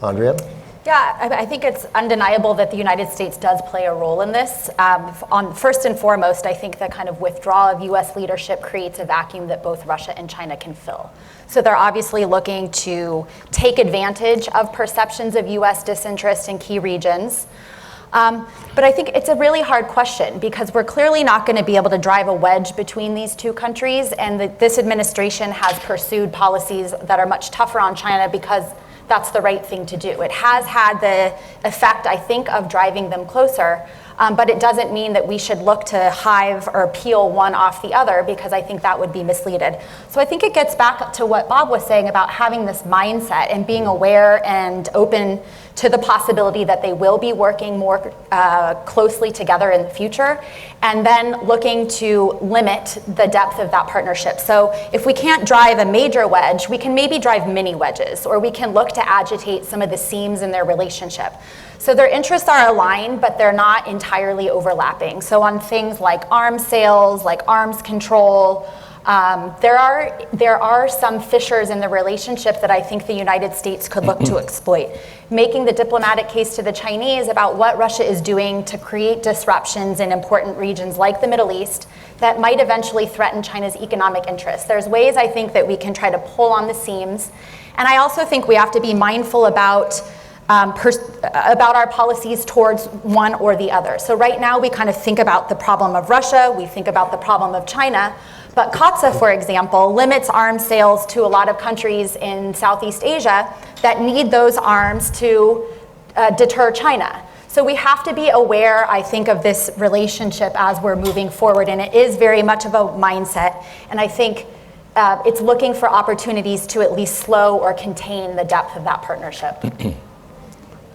Andrea? Yeah, I think it's undeniable that the United States does play a role in this. First and foremost, I think the kind of withdrawal of U.S. leadership creates a vacuum that both Russia and China can fill. So they're obviously looking to take advantage of perceptions of U.S. disinterest in key regions. But I think it's a really hard question because we're clearly not going to be able to drive a wedge between these two countries, and this administration has pursued policies that are much tougher on China because that's the right thing to do. It has had the effect, I think, of driving them closer. But it doesn't mean that we should look to hive or peel one off the other, because I think that would be misleaded. So I think it gets back to what Bob was saying about having this mindset and being aware and open to the possibility that they will be working more closely together in the future, and then looking to limit the depth of that partnership. So if we can't drive a major wedge, we can maybe drive mini wedges, or we can look to agitate some of the seams in their relationship. So their interests are aligned, but they're not entirely overlapping. So on things like arms sales, like arms control, there are some fissures in the relationship that I think the United States could look to exploit. Making the diplomatic case to the Chinese about what Russia is doing to create disruptions in important regions like the Middle East that might eventually threaten China's economic interests. There's ways I think that we can try to pull on the seams. And I also think we have to be mindful about our policies towards one or the other. So right now we kind of think about the problem of Russia, we think about the problem of China, but COTSA, for example, limits arms sales to a lot of countries in Southeast Asia that need those arms to deter China. So we have to be aware, I think, of this relationship as we're moving forward, and it is very much of a mindset, and I think it's looking for opportunities to at least slow or contain the depth of that partnership.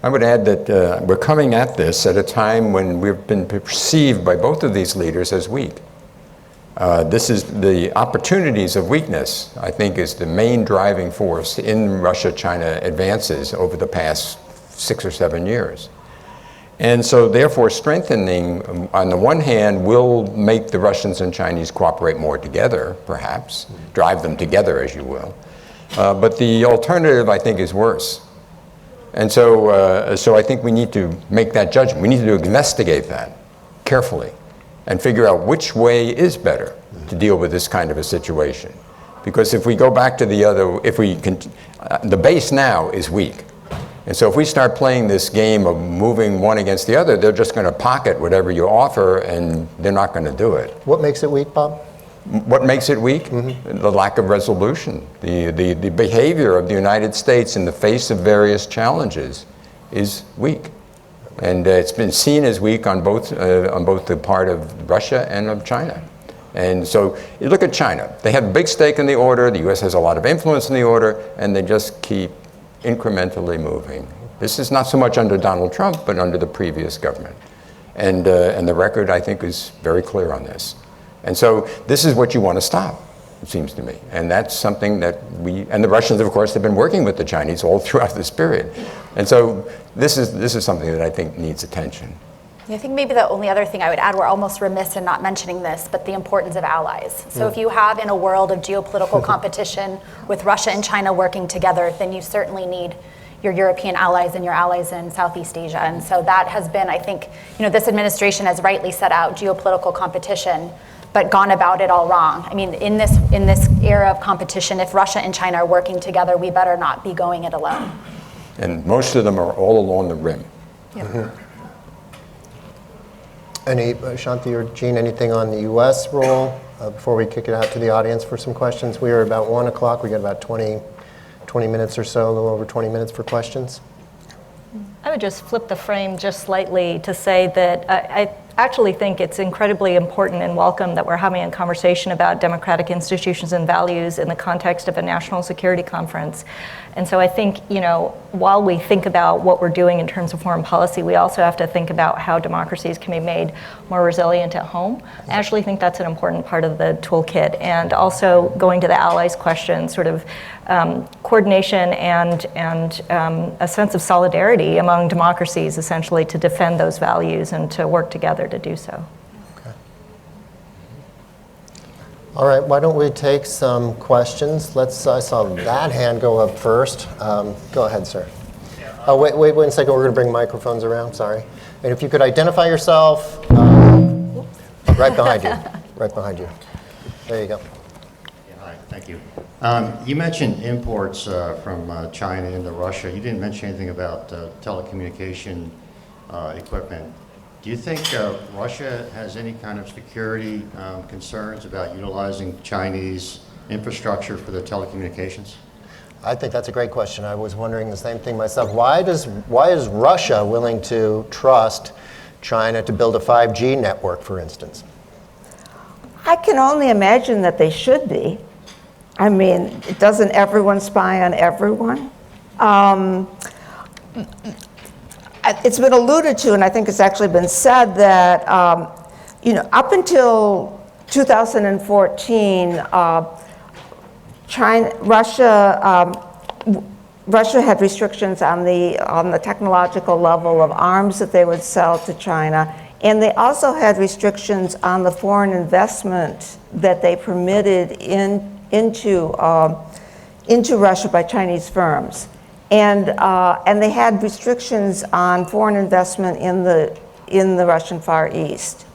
I would add that we're coming at this at a time when we've been perceived by both of these leaders as weak. This is the opportunities of weakness, I think, is the main driving force in Russia-China advances over the past 6 or 7 years. And so therefore strengthening, on the one hand, will make the Russians and Chinese cooperate more together, perhaps, drive them together, as you will. But the alternative, I think, is worse. And so, so I think we need to make that judgment. We need to investigate that carefully and figure out which way is better to deal with this kind of a situation. Because if we go back to the other, the base now is weak. And so if we start playing this game of moving one against the other, they're just going to pocket whatever you offer, and they're not going to do it. What makes it weak, Bob? What makes it weak? The lack of resolution. The behavior of the United States in the face of various challenges is weak. And it's been seen as weak on both the part of Russia and of China. And so you look at China. They have a big stake in the order. The U.S. has a lot of influence in the order, and they just keep incrementally moving. This is not so much under Donald Trump, but under the previous government. And the record, I think, is very clear on this. And so this is what you want to stop, it seems to me. And that's something that and the Russians, of course, have been working with the Chinese all throughout this period. And so this is something that I think needs attention. I think maybe the only other thing I would add, we're almost remiss in not mentioning this, but the importance of allies. So if you have in a world of geopolitical competition with Russia and China working together, then you certainly need your European allies and your allies in Southeast Asia. And so that has been, I think, this administration has rightly set out geopolitical competition, but gone about it all wrong. I mean, in this era of competition, if Russia and China are working together, we better not be going it alone. And most of them are all along the rim. Yeah. Any, Shanthi or Jeanne, anything on the U.S. role before we kick it out to the audience for some questions? We are about 1 o'clock. We got about 20 minutes or so, a little over 20 minutes for questions. I would just flip the frame just slightly to say that I actually think it's incredibly important and welcome that we're having a conversation about democratic institutions and values in the context of a national security conference. And so I think, while we think about what we're doing in terms of foreign policy, we also have to think about how democracies can be made more resilient at home. I actually think that's an important part of the toolkit. And also going to the allies question, sort of coordination and a sense of solidarity among democracies, essentially, to defend those values and to work together to do so. All right, why don't we take some questions? I saw that hand go up first. Go ahead, sir. Oh, wait a second. We're going to bring microphones around. Sorry. And if you could identify yourself, right behind you. Right behind you. There you go. Yeah, hi, thank you. You mentioned imports from China into Russia. You didn't mention anything about telecommunication equipment. Do you think Russia has any kind of security concerns about utilizing Chinese infrastructure for their telecommunications? I think that's a great question. I was wondering the same thing myself. Why is Russia willing to trust China to build a 5G network, for instance? I can only imagine that they should be. I mean, doesn't everyone spy on everyone? It's been alluded to, and I think it's actually been said that, up until 2014, Russia had restrictions on the technological level of arms that they would sell to China, and they also had restrictions on the foreign investment that they permitted into Russia by Chinese firms, and they had restrictions on foreign investment in the Russian Far East.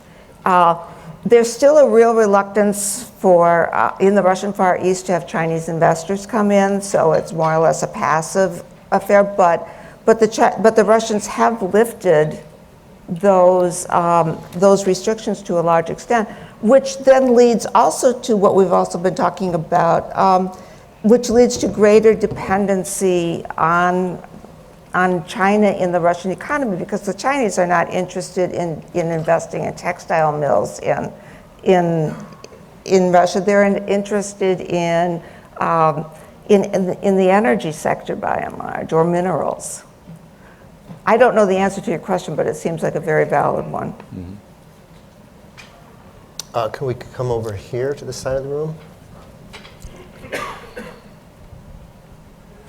There's still a real reluctance in the Russian Far East to have Chinese investors come in, so it's more or less a passive affair. But the Russians have lifted those restrictions to a large extent, which then leads also to what we've also been talking about, which leads to greater dependency on China in the Russian economy, because the Chinese are not interested in investing in textile mills in Russia. They're interested in the energy sector by and large, or minerals. I don't know the answer to your question, but it seems like a very valid one. Can we come over here to the side of the room?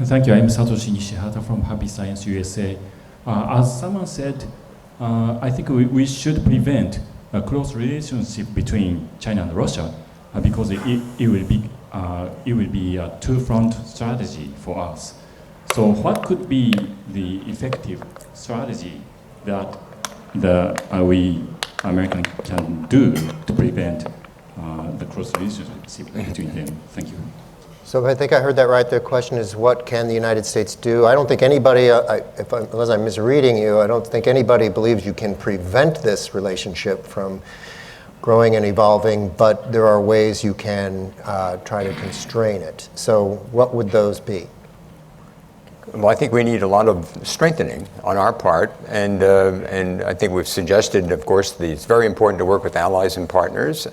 Thank you. I'm Satoshi Nishihata from Happy Science USA. As someone said, I think we should prevent a close relationship between China and Russia because it will be a two-front strategy for us. So what could be the effective strategy that we Americans can do to prevent the close relationship between them? Thank you. So if I think I heard that right, the question is, what can the United States do? I don't think anybody, unless I'm misreading you, I don't think anybody believes you can prevent this relationship from growing and evolving, but there are ways you can try to constrain it. So what would those be? Well, I think we need a lot of strengthening on our part, and I think we've suggested, of course, that it's very important to work with allies and partners,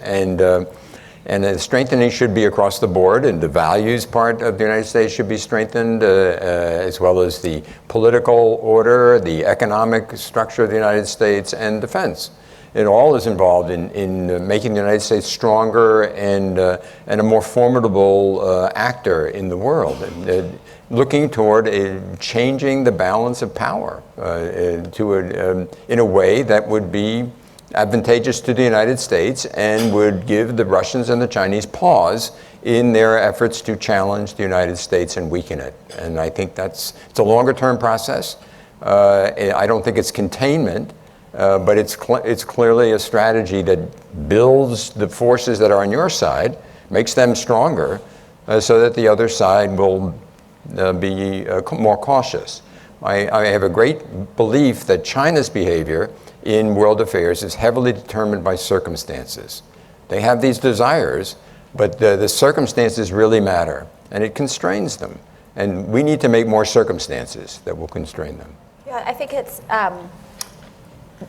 and the strengthening should be across the board, and the values part of the United States should be strengthened, as well as the political order, the economic structure of the United States, and defense. It all is involved in making the United States stronger and a more formidable actor in the world, and looking toward changing the balance of power in a way that would be advantageous to the United States and would give the Russians and the Chinese pause in their efforts to challenge the United States and weaken it. And I think it's a longer term process. I don't think it's containment, but it's clearly a strategy that builds the forces that are on your side, makes them stronger, so that the other side will be more cautious. I have a great belief that China's behavior in world affairs is heavily determined by circumstances. They have these desires, but the circumstances really matter, and it constrains them. And we need to make more circumstances that will constrain them. Yeah, I think it's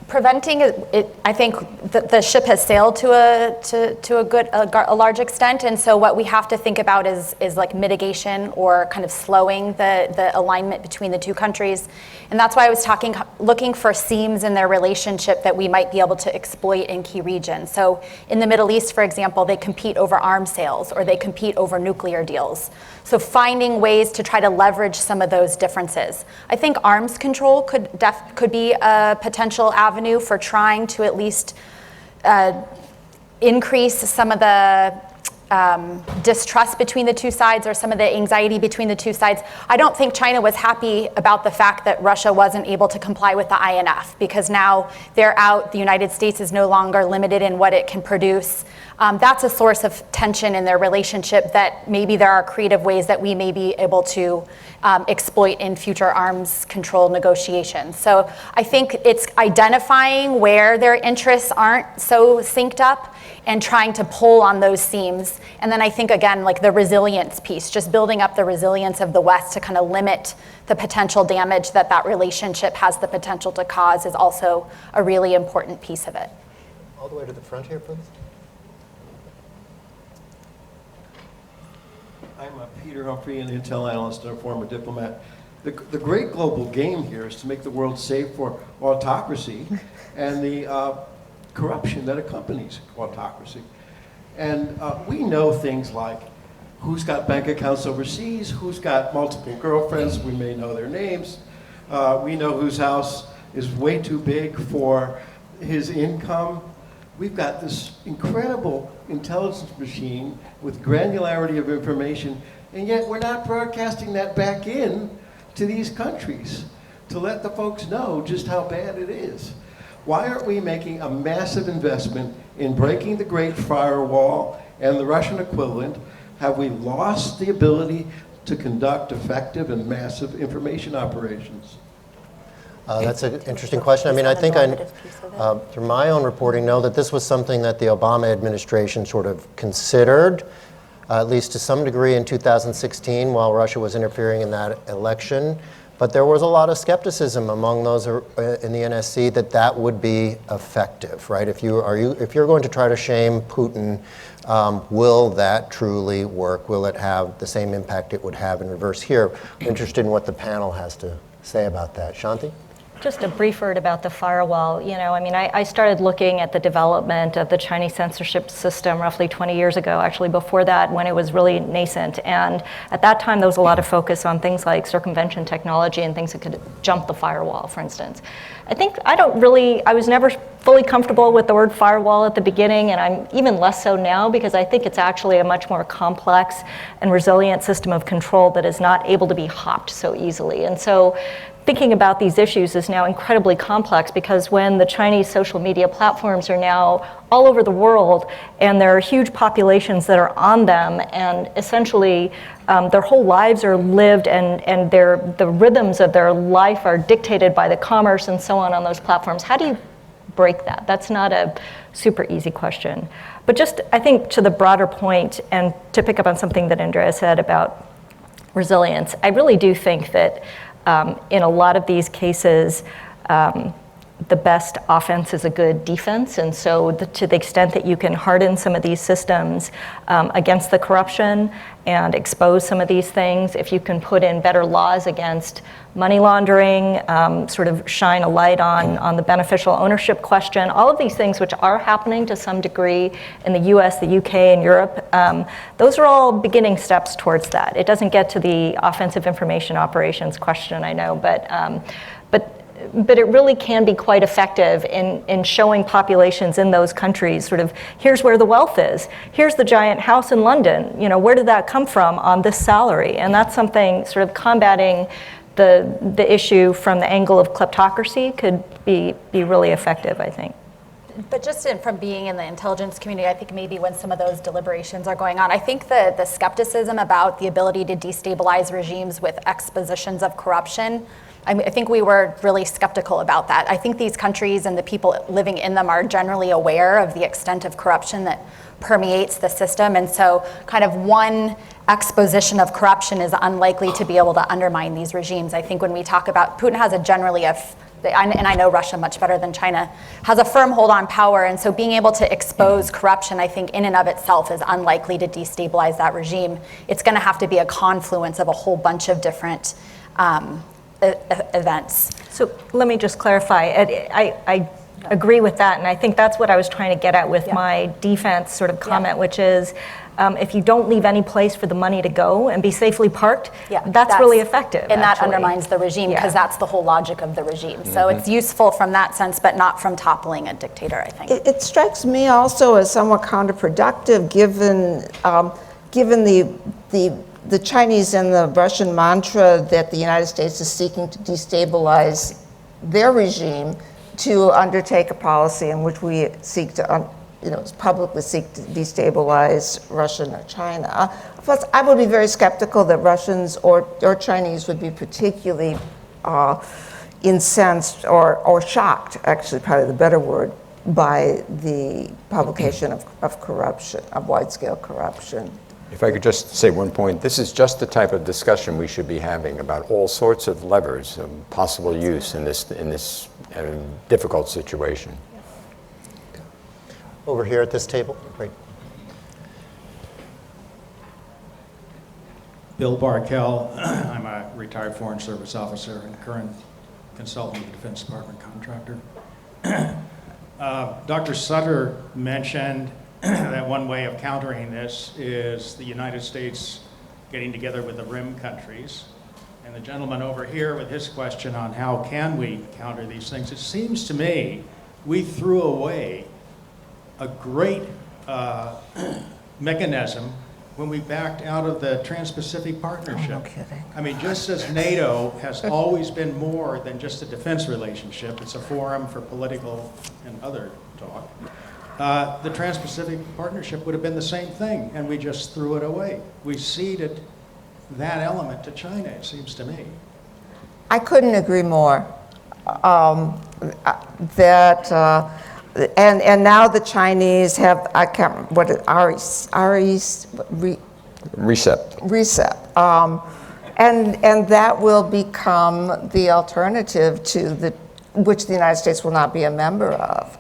preventing it. I think the ship has sailed to a large extent, and so what we have to think about is like mitigation or kind of slowing the alignment between the two countries, and that's why I was looking for seams in their relationship that we might be able to exploit in key regions. So in the Middle East, for example, they compete over arms sales or they compete over nuclear deals. So finding ways to try to leverage some of those differences. I think arms control could be a potential avenue for trying to at least increase some of the distrust between the two sides or some of the anxiety between the two sides. I don't think China was happy about the fact that Russia wasn't able to comply with the INF, because now they're out, the United States is no longer limited in what it can produce. That's a source of tension in their relationship that maybe there are creative ways that we may be able to exploit in future arms control negotiations. So I think it's identifying where their interests aren't so synced up and trying to pull on those themes. And then I think, again, like the resilience piece, just building up the resilience of the West to kind of limit the potential damage that that relationship has the potential to cause is also a really important piece of it. All the way to the front here, please. I'm Peter Humphrey, an intel analyst and a former diplomat. The great global game here is to make the world safe for autocracy and the corruption that accompanies autocracy. And we know things like who's got bank accounts overseas, who's got multiple girlfriends, we may know their names. We know whose house is way too big for his income. We've got this incredible intelligence machine with granularity of information, and yet we're not broadcasting that back in to these countries to let the folks know just how bad it is. Why aren't we making a massive investment in breaking the Great Firewall and the Russian equivalent? Have we lost the ability to conduct effective and massive information operations? That's an interesting question. I mean, I think through my own reporting, know that this was something that the Obama administration sort of considered, at least to some degree in 2016 while Russia was interfering in that election. But there was a lot of skepticism among those in the NSC that that would be effective, right? If you're going to try to shame Putin, will that truly work? Will it have the same impact it would have in reverse here? I'm interested in what the panel has to say about that. Shanthi? Just a brief word about the firewall. You know, I mean, I started looking at the development of the Chinese censorship system roughly 20 years ago, actually before that, when it was really nascent. And at that time, there was a lot of focus on things like circumvention technology and things that could jump the firewall, for instance. I was never fully comfortable with the word firewall at the beginning, and I'm even less so now because I think it's actually a much more complex and resilient system of control that is not able to be hopped so easily. And so thinking about these issues is now incredibly complex because when the Chinese social media platforms are now all over the world and there are huge populations that are on them and essentially their whole lives are lived and the rhythms of their life are dictated by the commerce and so on those platforms, how do you break that? That's not a super easy question. But just, I think, to the broader point and to pick up on something that Andrea said about resilience, I really do think that in a lot of these cases, the best offense is a good defense. And so to the extent that you can harden some of these systems against the corruption and expose some of these things, if you can put in better laws against money laundering, sort of shine a light on the beneficial ownership question, all of these things which are happening to some degree in the US, the UK, and Europe, those are all beginning steps towards that. It doesn't get to the offensive information operations question, I know, but it really can be quite effective in showing populations in those countries sort of, here's where the wealth is. Here's the giant house in London. You know, where did that come from on this salary? And that's something sort of combating the issue from the angle of kleptocracy could be really effective, I think. But just from being in the intelligence community, I think maybe when some of those deliberations are going on, I think the skepticism about the ability to destabilize regimes with expositions of corruption, I think we were really skeptical about that. I think these countries and the people living in them are generally aware of the extent of corruption that permeates the system. And so kind of one exposition of corruption is unlikely to be able to undermine these regimes. I think when we talk about, Putin has and I know Russia much better than China, has a firm hold on power. And so being able to expose corruption, I think in and of itself is unlikely to destabilize that regime. It's gonna have to be a confluence of a whole bunch of different events. So let me just clarify. I agree with that, and I think that's what I was trying to get at with my defense sort of comment, which is if you don't leave any place for the money to go and be safely parked, that's really effective. And that undermines the regime because that's the whole logic of the regime. So it's useful from that sense, but not from toppling a dictator, I think. It strikes me also as somewhat counterproductive given the Chinese and the Russian mantra that the United States is seeking to destabilize their regime to undertake a policy in which we seek to, publicly seek to destabilize Russia or China. Plus, I would be very skeptical that Russians or Chinese would be particularly incensed or shocked, actually probably the better word, by the publication of corruption, of wide-scale corruption. If I could just say one point, this is just the type of discussion we should be having about all sorts of levers of possible use in this difficult situation. Over here at this table, right. Bill Barkell, I'm a retired Foreign Service officer and current consultant with the Defense Department contractor. Dr. Sutter mentioned that one way of countering this is the United States getting together with the RIM countries. And the gentleman over here with his question on how can we counter these things, it seems to me we threw away a great mechanism when we backed out of the Trans-Pacific Partnership. Oh, no kidding. I mean, just as NATO has always been more than just a defense relationship, it's a forum for political and other talk. The Trans-Pacific Partnership would have been the same thing, and we just threw it away. We ceded that element to China, it seems to me. I couldn't agree more. And now the Chinese have, I can't remember what it, RCEP. And that will become the alternative to which the United States will not be a member of.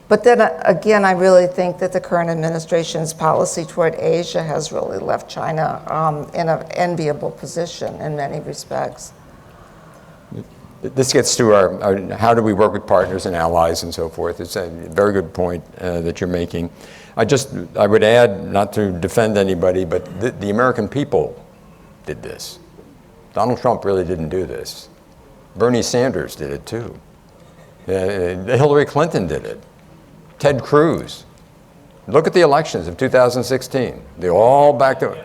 But then again, I really think that the current administration's policy toward Asia has really left China in an enviable position in many respects. This gets to our how do we work with partners and allies and so forth. It's a very good point that you're making. I would add, not to defend anybody, but the American people did this. Donald Trump really didn't do this. Bernie Sanders did it too. Hillary Clinton did it. Ted Cruz. Look at the elections of 2016. They all backed up.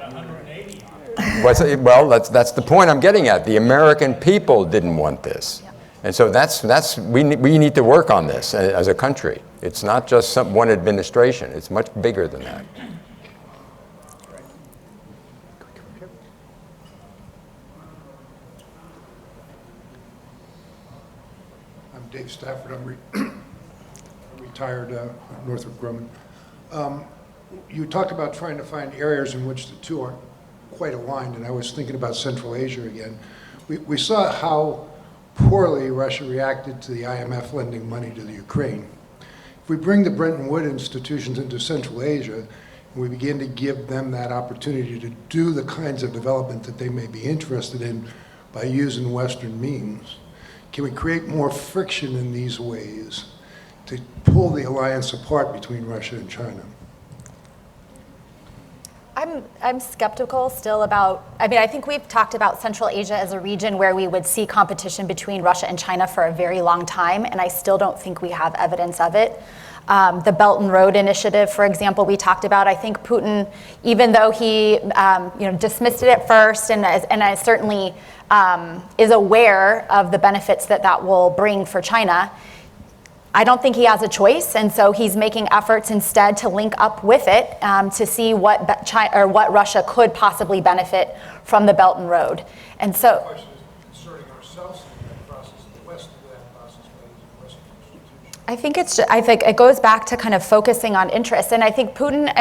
Well, that's the point I'm getting at. The American people didn't want this. And so we need to work on this as a country. It's not just one administration. It's much bigger than that. I'm Dave Stafford. I'm retired Northrop Grumman. You talked about trying to find areas in which the two aren't quite aligned, and I was thinking about Central Asia again. We saw how poorly Russia reacted to the IMF lending money to the Ukraine. If we bring the Bretton Woods institutions into Central Asia, and we begin to give them that opportunity to do the kinds of development that they may be interested in by using Western means, can we create more friction in these ways to pull the alliance apart between Russia and China? I'm skeptical still about, I think we've talked about Central Asia as a region where we would see competition between Russia and China for a very long time, and I still don't think we have evidence of it. The Belt and Road Initiative, for example, we talked about. I think Putin, even though he dismissed it at first and certainly is aware of the benefits that will bring for China, I don't think he has a choice, and so he's making efforts instead to link up with it to see what Russia could possibly benefit from the Belt and Road. And so, The question is inserting ourselves in that process, the West into that process by using Western institutions. I think it goes back to kind of focusing on interest, and I think Putin,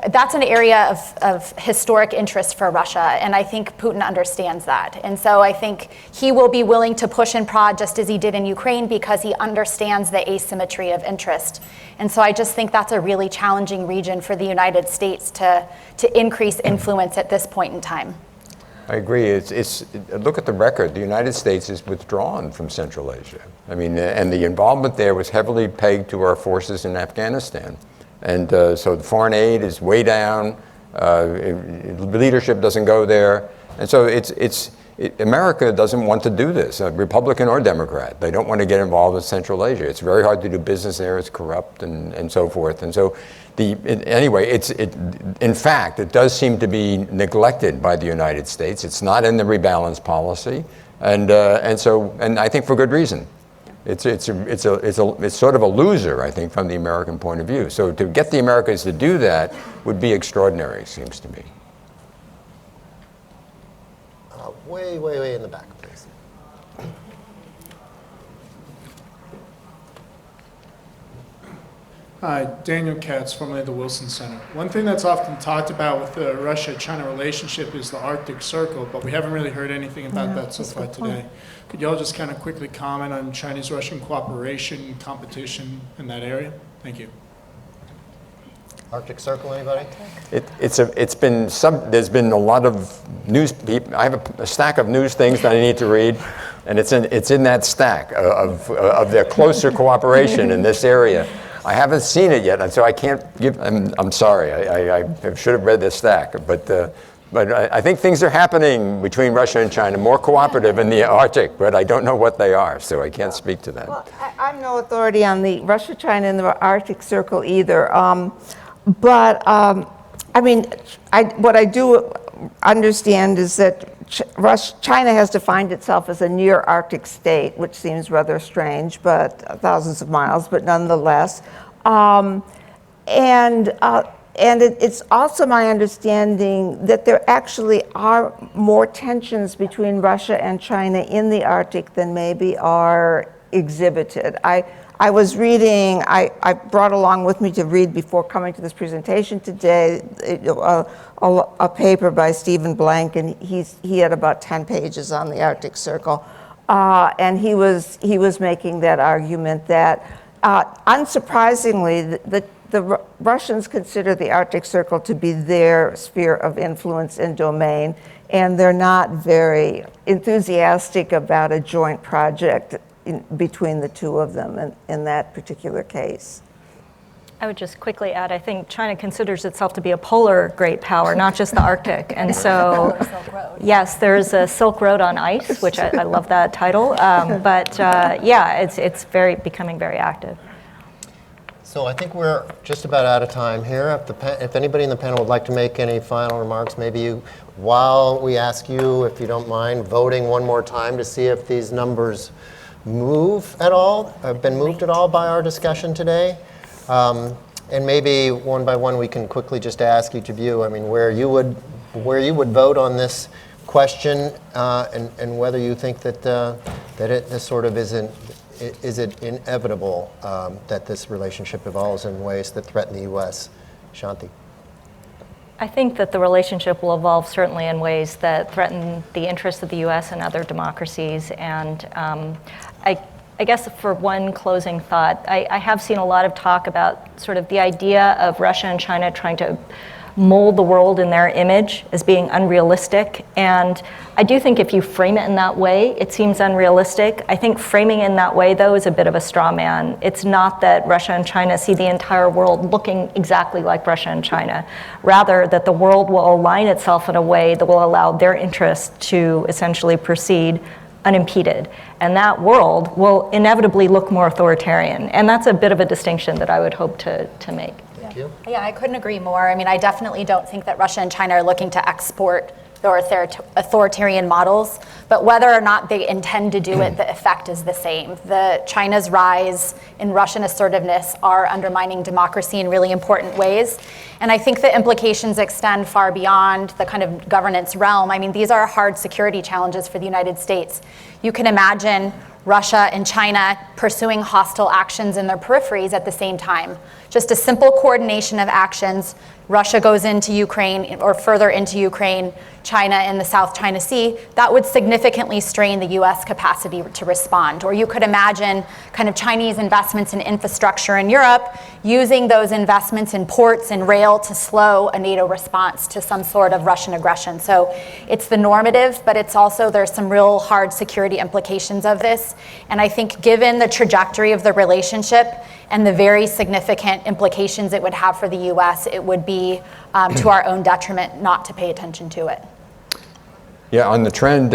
that's an area of historic interest for Russia, and I think Putin understands that. And so I think he will be willing to push and prod just as he did in Ukraine because he understands the asymmetry of interest. And so I just think that's a really challenging region for the United States to increase influence at this point in time. I agree. Look at the record. The United States is withdrawn from Central Asia. And the involvement there was heavily pegged to our forces in Afghanistan. And so the foreign aid is way down, leadership doesn't go there. And so America doesn't want to do this, Republican or Democrat. They don't want to get involved in Central Asia. It's very hard to do business there, it's corrupt and so forth. And so in fact, it does seem to be neglected by the United States. It's not in the rebalance policy. And I think for good reason. It's sort of a loser, I think, from the American point of view. So to get the Americans to do that would be extraordinary, it seems to me. Way in the back, please. Hi, Daniel Katz, formerly the Wilson Center. One thing that's often talked about with the Russia-China relationship is the Arctic Circle, but we haven't really heard anything about that so far today. Could y'all just kind of quickly comment on Chinese-Russian cooperation, competition in that area? Thank you. Arctic Circle, anybody? There's been a lot of news. I have a stack of news things that I need to read, and it's in that stack of their closer cooperation in this area. I haven't seen it yet, and so I can't give. I'm sorry. I should have read this stack, but I think things are happening between Russia and China, more cooperative in the Arctic, but I don't know what they are, so I can't speak to that. Well, I'm no authority on the Russia, China, and the Arctic Circle either. What I do understand is that China has defined itself as a near Arctic state, which seems rather strange, but thousands of miles, but nonetheless. It's also my understanding that there actually are more tensions between Russia and China in the Arctic than maybe are exhibited. I was reading, I brought along with me to read before coming to this presentation today, a paper by Stephen Blank, and he had about 10 pages on the Arctic Circle. And he was making that argument that, unsurprisingly, the Russians consider the Arctic Circle to be their sphere of influence and domain, and they're not very enthusiastic about a joint project between the two of them in that particular case. I would just quickly add, I think China considers itself to be a polar great power, not just the Arctic. And so, yes, there's a Silk Road on ice, which I love that title. Yeah, it's becoming very active. So I think we're just about out of time here. If anybody in the panel would like to make any final remarks, maybe while we ask you, if you don't mind, voting one more time to see if these numbers move at all, have been moved at all by our discussion today. And maybe one by one we can quickly just ask each of you, I mean, where you would vote on this question, and whether you think that this sort of is it inevitable that this relationship evolves in ways that threaten the U.S. Shanthi. I think that the relationship will evolve certainly in ways that threaten the interests of the U.S. and other democracies. And I guess for one closing thought, I have seen a lot of talk about sort of the idea of Russia and China trying to mold the world in their image as being unrealistic. And I do think if you frame it in that way, it seems unrealistic. I think framing it in that way, though, is a bit of a straw man. It's not that Russia and China see the entire world looking exactly like Russia and China. Rather, that the world will align itself in a way that will allow their interests to essentially proceed unimpeded. And that world will inevitably look more authoritarian. And that's a bit of a distinction that I would hope to make. Thank you. Yeah, I couldn't agree more. I mean, I definitely don't think that Russia and China are looking to export their authoritarian models, but whether or not they intend to do it, the effect is the same. China's rise in Russian assertiveness are undermining democracy in really important ways. And I think the implications extend far beyond the kind of governance realm. I mean, these are hard security challenges for the United States. You can imagine Russia and China pursuing hostile actions in their peripheries at the same time. Just a simple coordination of actions. Russia goes into Ukraine or further into Ukraine, China in the South China Sea, that would significantly strain the US capacity to respond. Or you could imagine kind of Chinese investments in infrastructure in Europe using those investments in ports and rail to slow a NATO response to some sort of Russian aggression. So it's the normative, but it's also, there's some real hard security implications of this. And I think given the trajectory of the relationship and the very significant implications it would have for the US, it would be to our own detriment not to pay attention to it. Yeah, on the trend,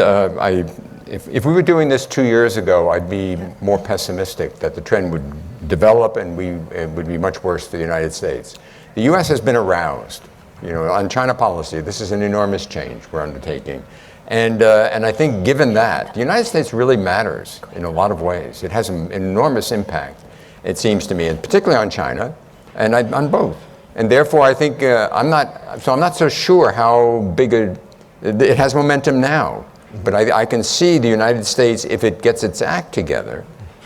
if we were doing this 2 years ago, I'd be more pessimistic that the trend would develop and it would be much worse for the United States. The U.S. has been aroused, on China policy. This is an enormous change we're undertaking. And I think given that, the United States really matters in a lot of ways. It has an enormous impact, it seems to me, and particularly on China, and on both. And therefore, I think I'm not so sure how big it has momentum now. But I can see the United States, if it gets its act together,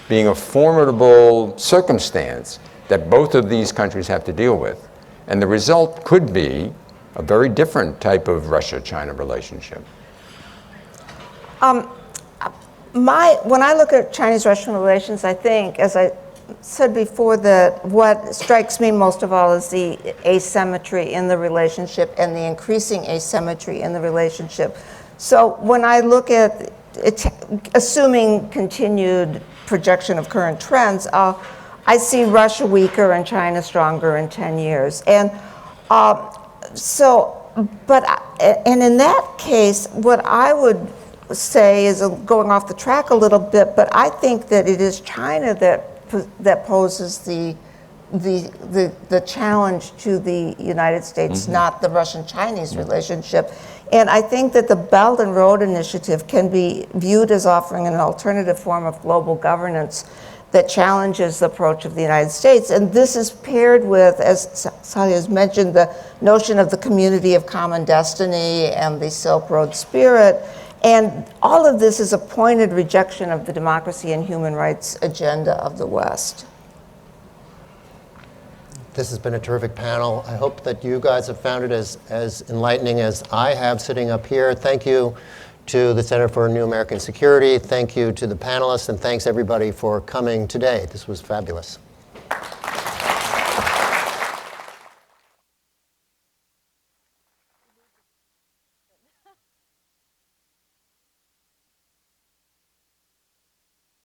being a formidable circumstance that both of these countries have to deal with. And the result could be a very different type of Russia-China relationship. When I look at Chinese-Russian relations, I think, as I said before, that what strikes me most of all is the asymmetry in the relationship and the increasing asymmetry in the relationship. So when I look at it, assuming continued projection of current trends, I see Russia weaker and China stronger in 10 years. And and in that case, what I would say is going off the track a little bit, but I think that it is China that poses the challenge to the United States, not the Russian-Chinese relationship. And I think that the Belt and Road Initiative can be viewed as offering an alternative form of global governance that challenges the approach of the United States. And this is paired with, as Sally has mentioned, the notion of the community of common destiny and the Silk Road spirit. And all of this is a pointed rejection of the democracy and human rights agenda of the West. This has been a terrific panel. I hope that you guys have found it as enlightening as I have sitting up here. Thank you to the Center for New American Security. Thank you to the panelists, and thanks everybody for coming today. This was fabulous.